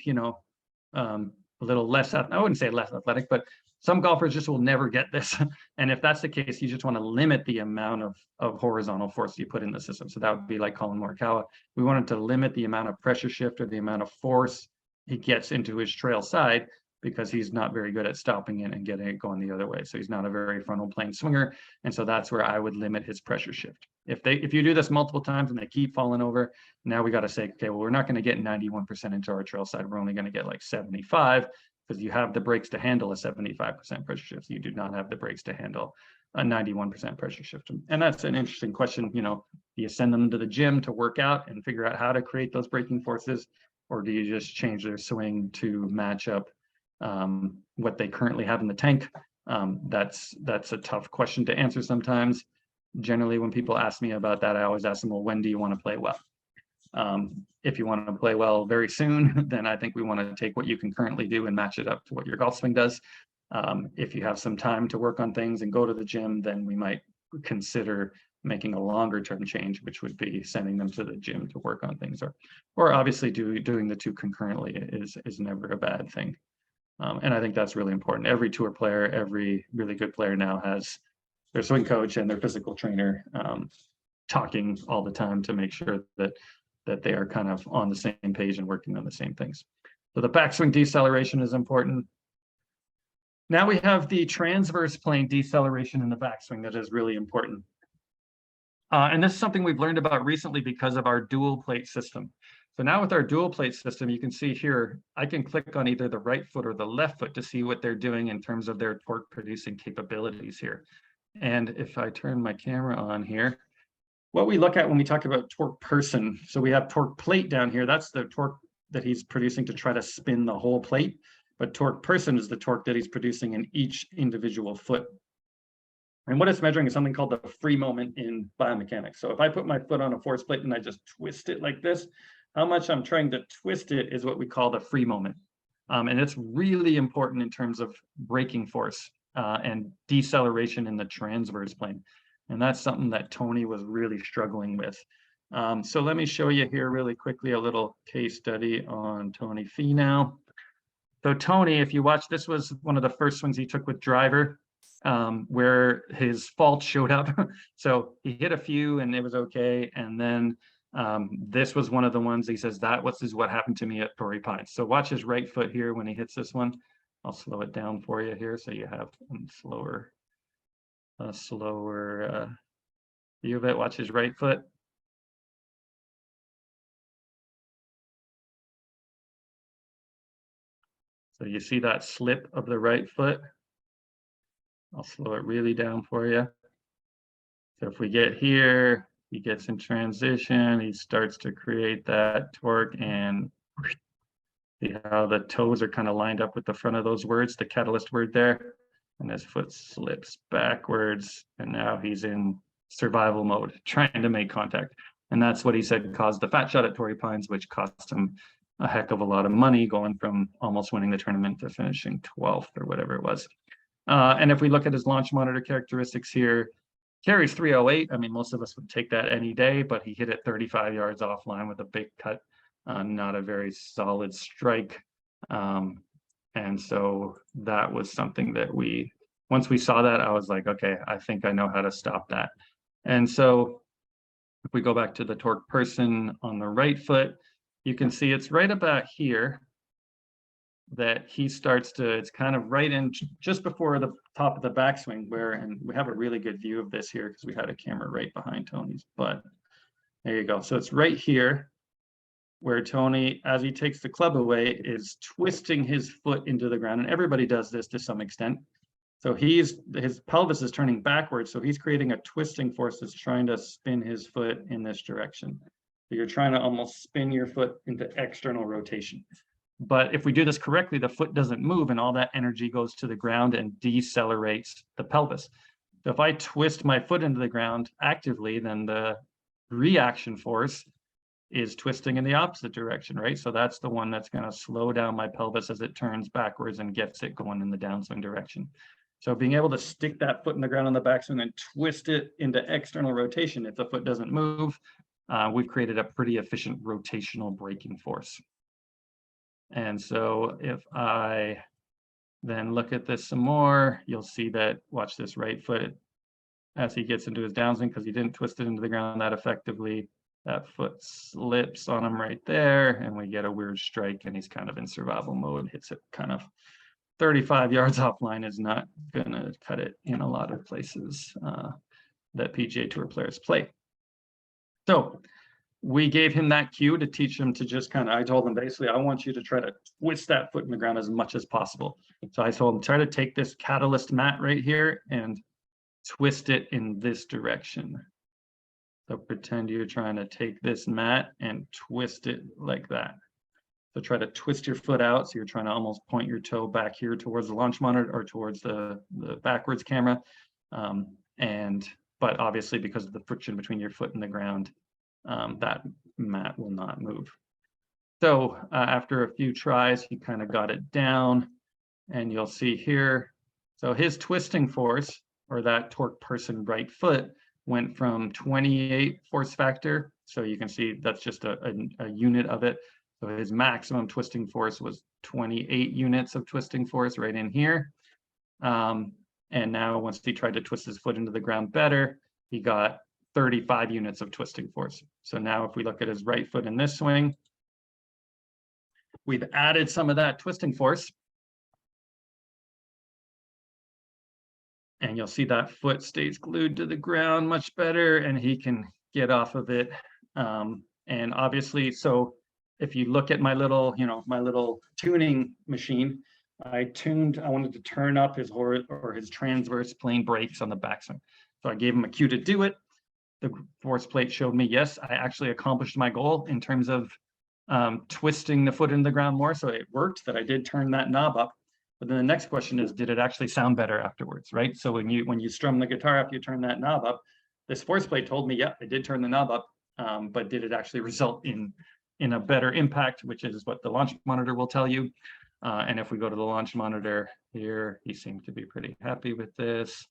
a little less, I wouldn't say less athletic, but Some golfers just will never get this. And if that's the case, you just want to limit the amount of horizontal force you put in the system. So that would be like Colin Morikawa. We wanted to limit the amount of pressure shift or the amount of force he gets into his trail side, because he's not very good at stopping it and getting it going the other way. So he's not a very frontal plane swinger. And so that's where I would limit his pressure shift. If you do this multiple times and they keep falling over, now we got to say, okay, well, we're not going to get 91% into our trail side. We're only going to get like 75, because you have the brakes to handle a 75% pressure shift. You do not have the brakes to handle a 91% pressure shift. And that's an interesting question. You know, do you send them to the gym to work out and figure out how to create those braking forces? Or do you just change their swing to match up what they currently have in the tank? That's a tough question to answer sometimes. Generally, when people ask me about that, I always ask them, well, when do you want to play well? If you want to play well very soon, then I think we want to take what you can currently do and match it up to what your golf swing does. If you have some time to work on things and go to the gym, then we might consider making a longer term change, which would be sending them to the gym to work on things, or obviously doing the two concurrently is never a bad thing. And I think that's really important. Every tour player, every really good player now has their swing coach and their physical trainer talking all the time to make sure that they are kind of on the same page and working on the same things. So the backswing deceleration is important. Now we have the transverse plane deceleration in the backswing that is really important. And this is something we've learned about recently because of our dual plate system. So now with our dual plate system, you can see here, I can click on either the right foot or the left foot to see what they're doing in terms of their torque producing capabilities here. And if I turn my camera on here, what we look at when we talk about torque person, so we have torque plate down here, that's the torque that he's producing to try to spin the whole plate. But torque person is the torque that he's producing in each individual foot. And what it's measuring is something called the free moment in biomechanics. So if I put my foot on a force plate and I just twist it like this, how much I'm trying to twist it is what we call the free moment. And it's really important in terms of braking force and deceleration in the transverse plane. And that's something that Tony was really struggling with. So let me show you here really quickly a little case study on Tony Finau. So Tony, if you watch, this was one of the first swings he took with driver, where his fault showed up. So he hit a few and it was okay. And then this was one of the ones he says, is what happened to me at Torrey Pines. So watch his right foot here when he hits this one. I'll slow it down for you here so you have a slower view of it. Watch his right foot. So you see that slip of the right foot. I'll slow it really down for you. So if we get here, he gets in transition, he starts to create that torque, and see how the toes are kind of lined up with the front of those words, the catalyst word there, and his foot slips backwards, and now he's in survival mode, trying to make contact. And that's what he said caused the fat shot at Torrey Pines, which cost him a heck of a lot of money, going from almost winning the tournament to finishing 12th or whatever it was. And if we look at his launch monitor characteristics here, carries 308. I mean, most of us would take that any day, but he hit it 35 yards offline with a big cut, not a very solid strike. And so that was something that once we saw that, I was like, okay, I think I know how to stop that. And so if we go back to the torque person on the right foot, you can see it's right about here that he starts to, it's kind of right in just before the top of the backswing and we have a really good view of this here because we had a camera right behind Tony's butt. There you go. So it's right here where Tony, as he takes the club away, is twisting his foot into the ground. And everybody does this to some extent. So his pelvis is turning backwards. So he's creating a twisting force that's trying to spin his foot in this direction. So you're trying to almost spin your foot into external rotation. But if we do this correctly, the foot doesn't move and all that energy goes to the ground and decelerates the pelvis. So if I twist my foot into the ground actively, then the reaction force is twisting in the opposite direction, right? So that's the one that's going to slow down my pelvis as it turns backwards and gets it going in the downswing direction. So being able to stick that foot in the ground on the backswing and twist it into external rotation, if the foot doesn't move, we've created a pretty efficient rotational braking force. And so if I Then look at this some more. You'll see that, watch this right foot as he gets into his downswing, because he didn't twist it into the ground that effectively. That foot slips on him right there, and we get a weird strike, and he's kind of in survival mode. Hits it kind of 35 yards offline, is not gonna cut it in a lot of places that PGA Tour players play. So we gave him that cue to teach him to just kind of, I told him basically, I want you to try to twist that foot in the ground as much as possible. So I told him, try to take this catalyst mat right here and twist it in this direction. So pretend you're trying to take this mat and twist it like that. So try to twist your foot out. So you're trying to almost point your toe back here towards the launch monitor or towards the backwards camera. But obviously, because of the friction between your foot and the ground, that mat will not move. So after a few tries, he kind of got it down, and you'll see here. So his twisting force, or that torque person right foot, went from 28 force factor. So you can see that's just a unit of it. So his maximum twisting force was 28 units of twisting force right in here. And now once he tried to twist his foot into the ground better, he got 35 units of twisting force. So now if we look at his right foot in this swing, we've added some of that twisting force. And you'll see that foot stays glued to the ground much better, and he can get off of it. And obviously, so if you look at my little, my little tuning machine, I wanted to turn up his his transverse plane brakes on the backswing. So I gave him a cue to do it. The force plate showed me, yes, I actually accomplished my goal in terms of twisting the foot in the ground more. So it worked that I did turn that knob up. But then the next question is, did it actually sound better afterwards, right? So when you strum the guitar after you turn that knob up, this force plate told me, yeah, I did turn the knob up, but did it actually result in a better impact, which is what the launch monitor will tell you. And if we go to the launch monitor here, he seemed to be pretty happy with this.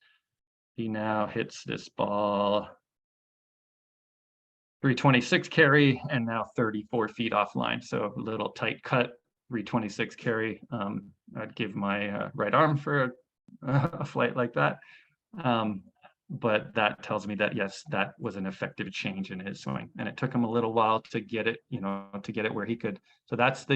He now hits this ball 326 carry and now 34 feet offline. So a little tight cut, 326 carry. I'd give my right arm for a flight like that. But that tells me that, yes, that was an effective change in his swing. And it took him a little while to get it, to get it where he could. So that's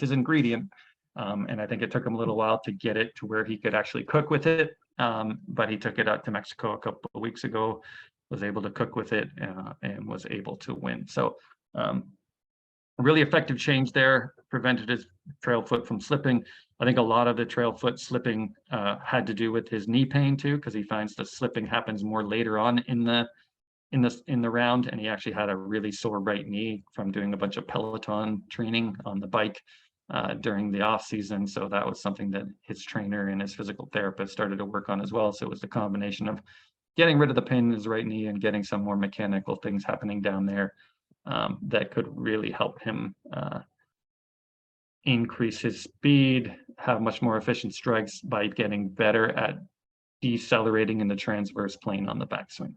his ingredient. And I think it took him a little while to get it to where he could actually cook with it. But he took it out to Mexico a couple of weeks ago, was able to cook with it, and was able to win. So a really effective change there, prevented his trail foot from slipping. I think a lot of the trail foot slipping had to do with his knee pain too, because he finds the slipping happens more later on in the round, and he actually had a really sore right knee from doing a bunch of Peloton training on the bike during the off season. So that was something that his trainer and his physical therapist started to work on as well. So it was the combination of getting rid of the pain in his right knee and getting some more mechanical things happening down there that could really help him increase his speed, have much more efficient strikes by getting better at decelerating in the transverse plane on the backswing.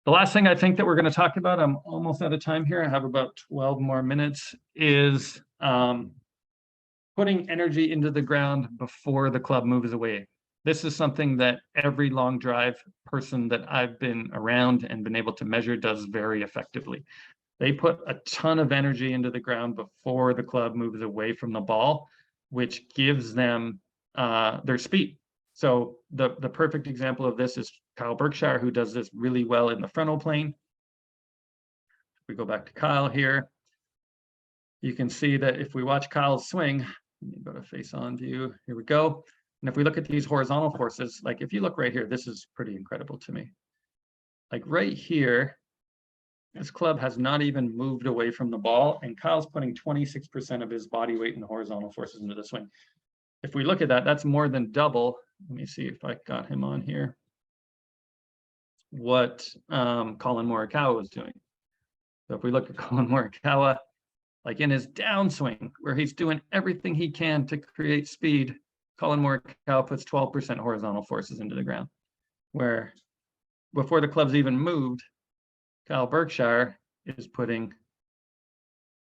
The last thing I think that we're going to talk about, I'm almost out of time here, I have about 12 more minutes, is putting energy into the ground before the club moves away. This is something that every long drive person that I've been around and been able to measure does very effectively. They put a ton of energy into the ground before the club moves away from the ball, which gives them their speed. So the perfect example of this is Kyle Berkshire, who does this really well in the frontal plane. If we go back to Kyle here, you can see that if we watch Kyle's swing, let me go to face on view, here we go. And if we look at these horizontal forces, like if you look right here, this is pretty incredible to me. Like right here, this club has not even moved away from the ball, and Kyle's putting 26% of his body weight in the horizontal forces into the swing. If we look at that, that's more than double. Let me see if I got him on here. What Colin Morikawa was doing. So if we look at Colin Morikawa, like in his downswing, where he's doing everything he can to create speed, Colin Morikawa puts 12% horizontal forces into the ground, where before the club's even moved, Kyle Berkshire is putting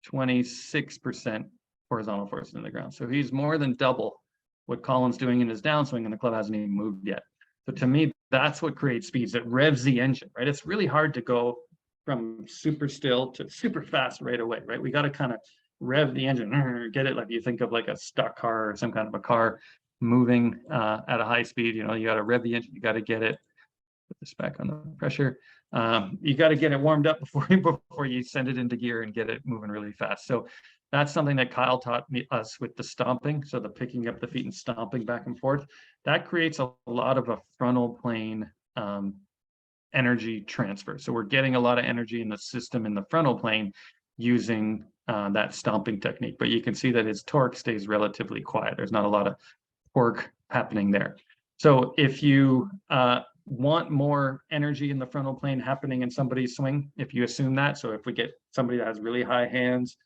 26% horizontal force in the ground. So he's more than double what Colin's doing in his downswing, and the club hasn't even moved yet. So to me, that's what creates speeds. It revs the engine, right? It's really hard to go from super still to super fast right away, right? We got to kind of rev the engine, get it like you think of like a stock car or some kind of a car moving at a high speed. You know, you got to rev the engine, you got to get it, put this back on the pressure. You got to get it warmed up before you send it into gear and get it moving really fast. So that's something that Kyle taught us with the stomping. So the picking up the feet and stomping back and forth, that creates a lot of a frontal plane energy transfer. So we're getting a lot of energy in the system in the frontal plane using that stomping technique. But you can see that his torque stays relatively quiet. There's not a lot of torque happening there. So if you want more energy in the frontal plane happening in somebody's swing, if you assume that, so if we get somebody that has really high hands,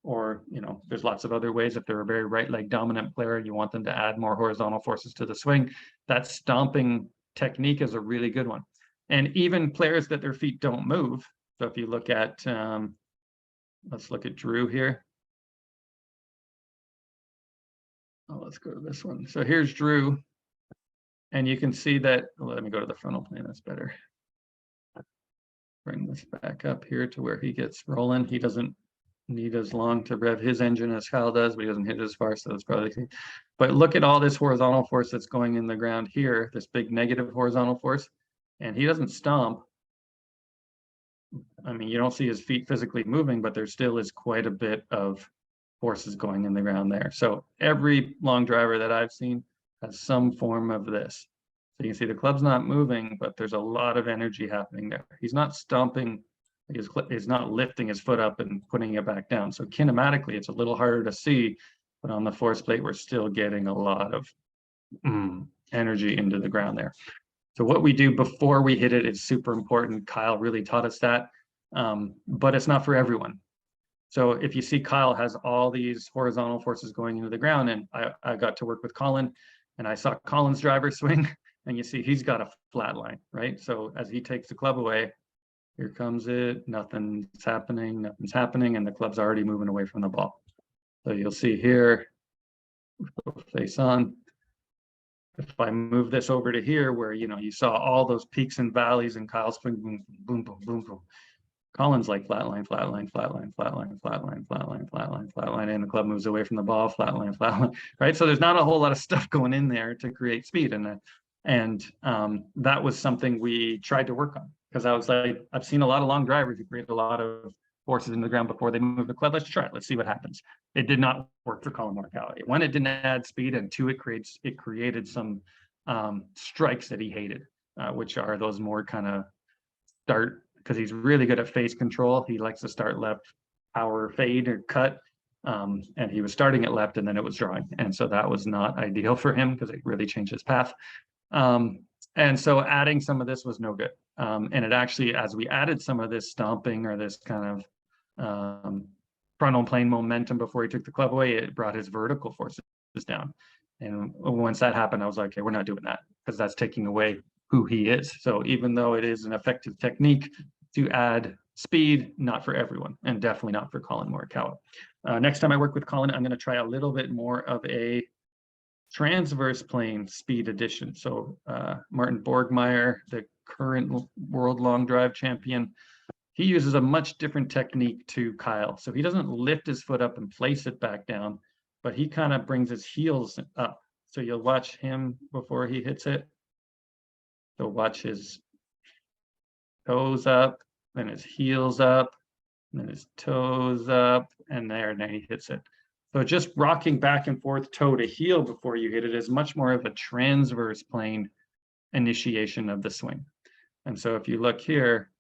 or, you know, there's lots of other ways. If they're a very right leg dominant player, you want them to add more horizontal forces to the swing, that stomping technique is a really good one. And even players that their feet don't move. So if you look at, let's look at Drew here. Oh, let's go to this one. So here's Drew. And you can see that, let me go to the frontal plane, that's better. Bring this back up here to where he gets rolling. He doesn't need as long to rev his engine as Kyle does, but he doesn't hit it as far, so that's probably the key. But look at all this horizontal force that's going in the ground here, this big negative horizontal force, and he doesn't stomp. I mean, you don't see his feet physically moving, but there still is quite a bit of forces going in the ground there. So every long driver that I've seen has some form of this. So you can see the club's not moving, but there's a lot of energy happening there. He's not stomping, he's not lifting his foot up and putting it back down. So kinematically, it's a little harder to see, but on the force plate, we're still getting a lot of energy into the ground there. So what we do before we hit it is super important. Kyle really taught us that, but it's not for everyone. So if you see Kyle has all these horizontal forces going into the ground, and I got to work with Colin, and I saw Colin's driver swing, and you see he's got a flat line, right? So as he takes the club away, here comes it, nothing's happening, and the club's already moving away from the ball. So you'll see here, face on. If I move this over to here, where, you know, you saw all those peaks and valleys and Kyle's swing, boom, boom, boom, boom, boom. Colin's like flatline, flatline, flatline, flatline, flatline, flatline, flatline, flatline, and the club moves away from the ball, flatline, flatline, right? So there's not a whole lot of stuff going in there to create speed. And that was something we tried to work on, because I was like, I've seen a lot of long drivers who create a lot of forces in the ground before they move the club. Let's try it. Let's see what happens. It did not work for Colin Morikawa. One, it didn't add speed, and two, it created some strikes that he hated, which are those more kind of start, because he's really good at face control. He likes to start left, power fade or cut. And he was starting at left, and then it was drawing. And so that was not ideal for him, because it really changed his path. And so adding some of this was no good. And it actually, as we added some of this stomping or this kind of frontal plane momentum before he took the club away, it brought his vertical forces down. And once that happened, I was like, okay, we're not doing that, because that's taking away who he is. So even though it is an effective technique to add speed, not for everyone, and definitely not for Colin Morikawa. Next time I work with Colin, I'm going to try a little bit more of a transverse plane speed addition. So Martin Borgmeier, the current world long drive champion, he uses a much different technique to Kyle. So he doesn't lift his foot up and place it back down, but he kind of brings his heels up. So you'll watch him before he hits it. So watch his toes up, then his heels up, and then his toes up, and then he hits it. So just rocking back and forth toe to heel before you hit it is much more of a transverse plane initiation of the swing. And so if you look here,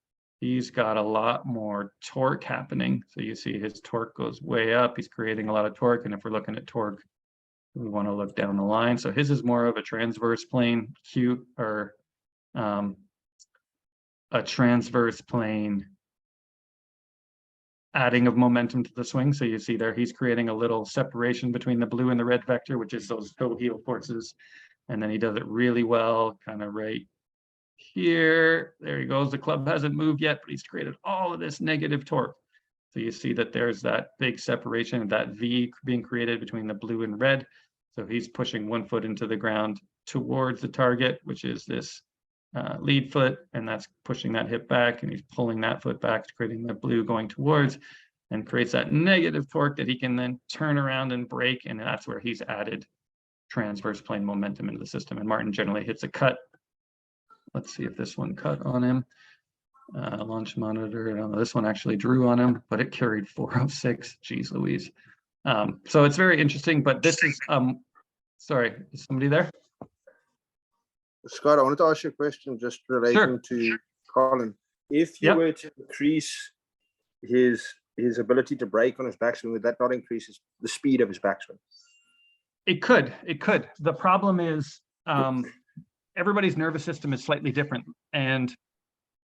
he's got a lot more torque happening. So you see his torque goes way up. He's creating a lot of torque. And if we're looking at torque, we want to look down the line. So his is more of a transverse plane cue, or a transverse plane adding of momentum to the swing. So you see there, he's creating a little separation between the blue and the red vector, which is those toe heel forces. And then he does it really well, kind of right here. There he goes. The club hasn't moved yet, but he's created all of this negative torque. So you see that there's that big separation, that V being created between the blue and red. So he's pushing one foot into the ground towards the target, which is this lead foot, and that's pushing that hip back, and he's pulling that foot back, creating the blue going towards, and creates that negative torque that he can then turn around and break, and that's where he's added transverse plane momentum into the system. And Martin generally hits a cut. Let's see if this one cut on him. Launch monitor. This one actually drew on him, but it carried 406. Geez Louise. So it's very interesting, but this is, sorry, is somebody there? Scott, I wanted to ask you a question just relating to Colin. If you were to increase his ability to break on his backswing, would that not increase the speed of his backswing? It could. The problem is everybody's nervous system is slightly different. And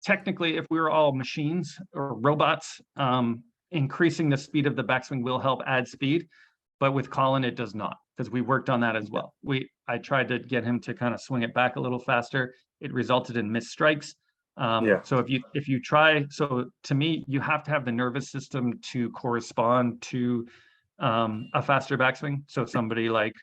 technically, if we were all machines or robots, increasing the speed of the backswing will help add speed. But with Colin, it does not, because we worked on that as well. I tried to get him to kind of swing it back a little faster. It resulted in missed strikes. So if you try, so to me, you have to have the nervous system to correspond to a faster backswing. So somebody like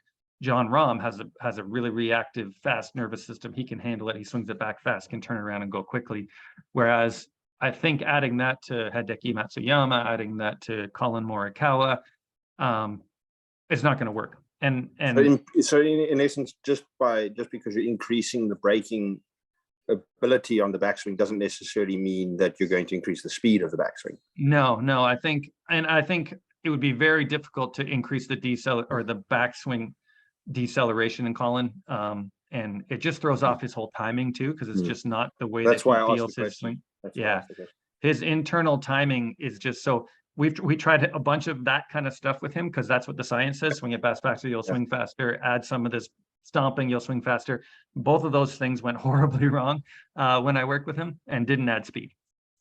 John Rahm has a really reactive, fast nervous system. He can handle it. He swings it back fast, can turn around and go quickly. Whereas I think adding that to Hideki Matsuyama, adding that to Colin Morikawa, it's not going to work. And so in essence, just because you're increasing the braking ability on the backswing doesn't necessarily mean that you're going to increase the speed of the backswing. No, I think it would be very difficult to increase the backswing deceleration in Colin. And it just throws off his whole timing too, because it's just not the way that he feels his swing. His internal timing is just so. We tried a bunch of that kind of stuff with him, because that's what the science says. Swing it faster, you'll swing faster. Add some of this stomping, you'll swing faster. Both of those things went horribly wrong when I worked with him and didn't add speed.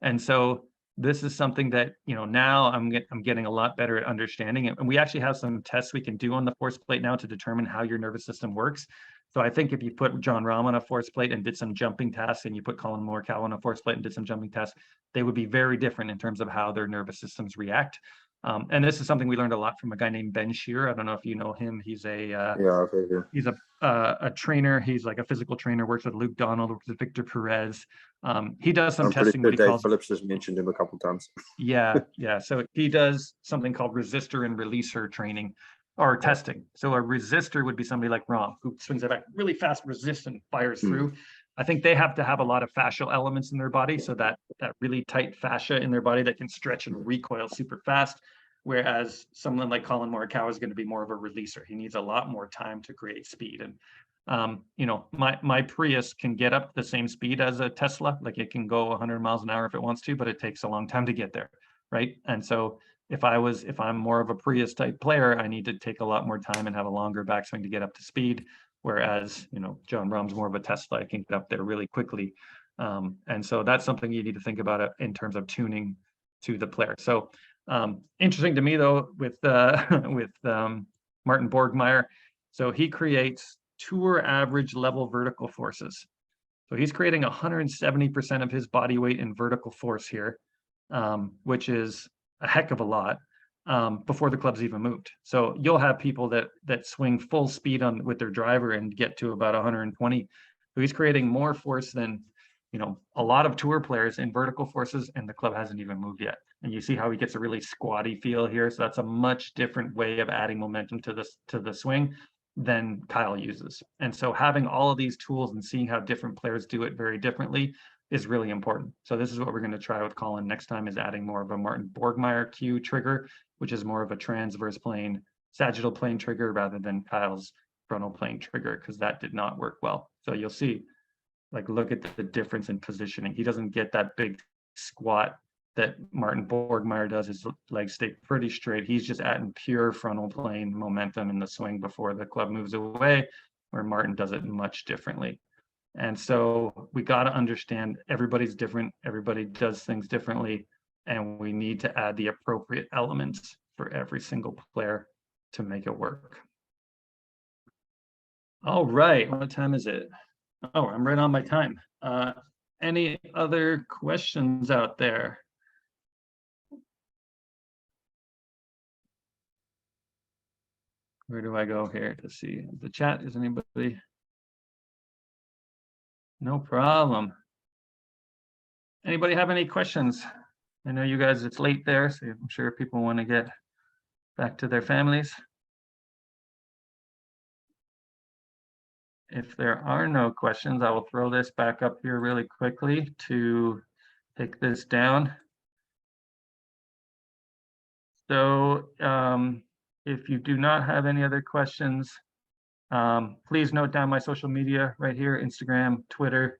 And so this is something that, now I'm getting a lot better at understanding it. And we actually have some tests we can do on the force plate now to determine how your nervous system works. So I think if you put John Rahm on a force plate and did some jumping tasks, and you put Colin Morikawa on a force plate and did some jumping tasks, they would be very different in terms of how their nervous systems react. And this is something we learned a lot from a guy named Ben Shear. I don't know if you know him. He's he's a trainer. He's like a physical trainer, works with Luke Donald, works with Victor Perez. He does some testing. Pretty sure Dave Phillips has mentioned him a couple of times. Yeah. So he does something called resistor and releaser training or testing. So a resistor would be somebody like Rahm, who swings it back really fast, resists and fires through. I think they have to have a lot of fascial elements in their body, so that really tight fascia in their body that can stretch and recoil super fast. Whereas someone like Colin Morikawa is going to be more of a releaser. He needs a lot more time to create speed. And my Prius can get up the same speed as a Tesla, like it can go 100 miles an hour if it wants to, but it takes a long time to get there, right? And so if I'm more of a Prius type player, I need to take a lot more time and have a longer backswing to get up to speed. Whereas, John Rahm's more of a Tesla, I can get up there really quickly. And so that's something you need to think about in terms of tuning to the player. So interesting to me though, with Martin Borgmeier. So he creates tour average level vertical forces. So he's creating 170% of his body weight in vertical force here, which is a heck of a lot. Before the club's even moved. So you'll have people that swing full speed with their driver and get to about 120. So he's creating more force than a lot of tour players in vertical forces, and the club hasn't even moved yet. And you see how he gets a really squatty feel here. So that's a much different way of adding momentum to the swing than Kyle uses. And so having all of these tools and seeing how different players do it very differently is really important. So this is what we're going to try with Colin next time, is adding more of a Martin Borgmeier cue trigger, which is more of a transverse plane, sagittal plane trigger rather than Kyle's frontal plane trigger, because that did not work well. So you'll see, look at the difference in positioning. He doesn't get that big squat that Martin Borgmeier does. His legs stay pretty straight. He's just adding pure frontal plane momentum in the swing before the club moves away, where Martin does it much differently. And so we got to understand everybody's different. Everybody does things differently. And we need to add the appropriate elements for every single player to make it work. All right. What time is it? Oh, I'm right on my time. Any other questions out there? Where do I go here to see the chat? Is anybody? No problem. Anybody have any questions? I know you guys, it's late there, so I'm sure people want to get back to their families. If there are no questions, I will throw this back up here really quickly to take this down. So if you do not have any other questions, please note down my social media right here, Instagram, Twitter,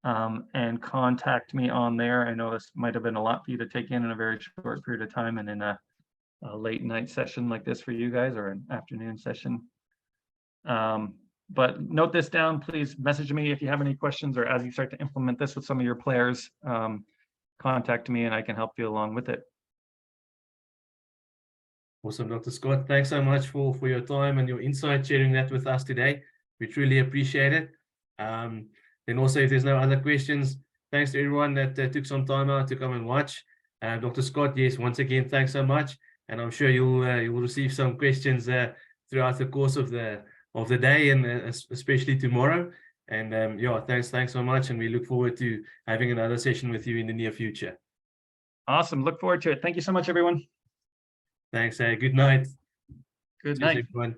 and contact me on there. I know this might have been a lot for you to take in a very short period of time and in a late night session like this for you guys, or an afternoon session. But note this down, please message me if you have any questions, or as you start to implement this with some of your players, contact me and I can help you along with it. Awesome, Dr. Scott. Thanks so much for your time and your insight, sharing that with us today. We truly appreciate it. Then also, if there's no other questions, thanks to everyone that took some time out to come and watch. Dr. Scott, yes, once again, thanks so much. And I'm sure you'll receive some questions throughout the course of the day, and especially tomorrow. And yeah, thanks so much. And we look forward to having another session with you in the near future. Awesome. Look forward to it. Thank you so much, everyone. Thanks. Good night. Good Cheers, night. everyone.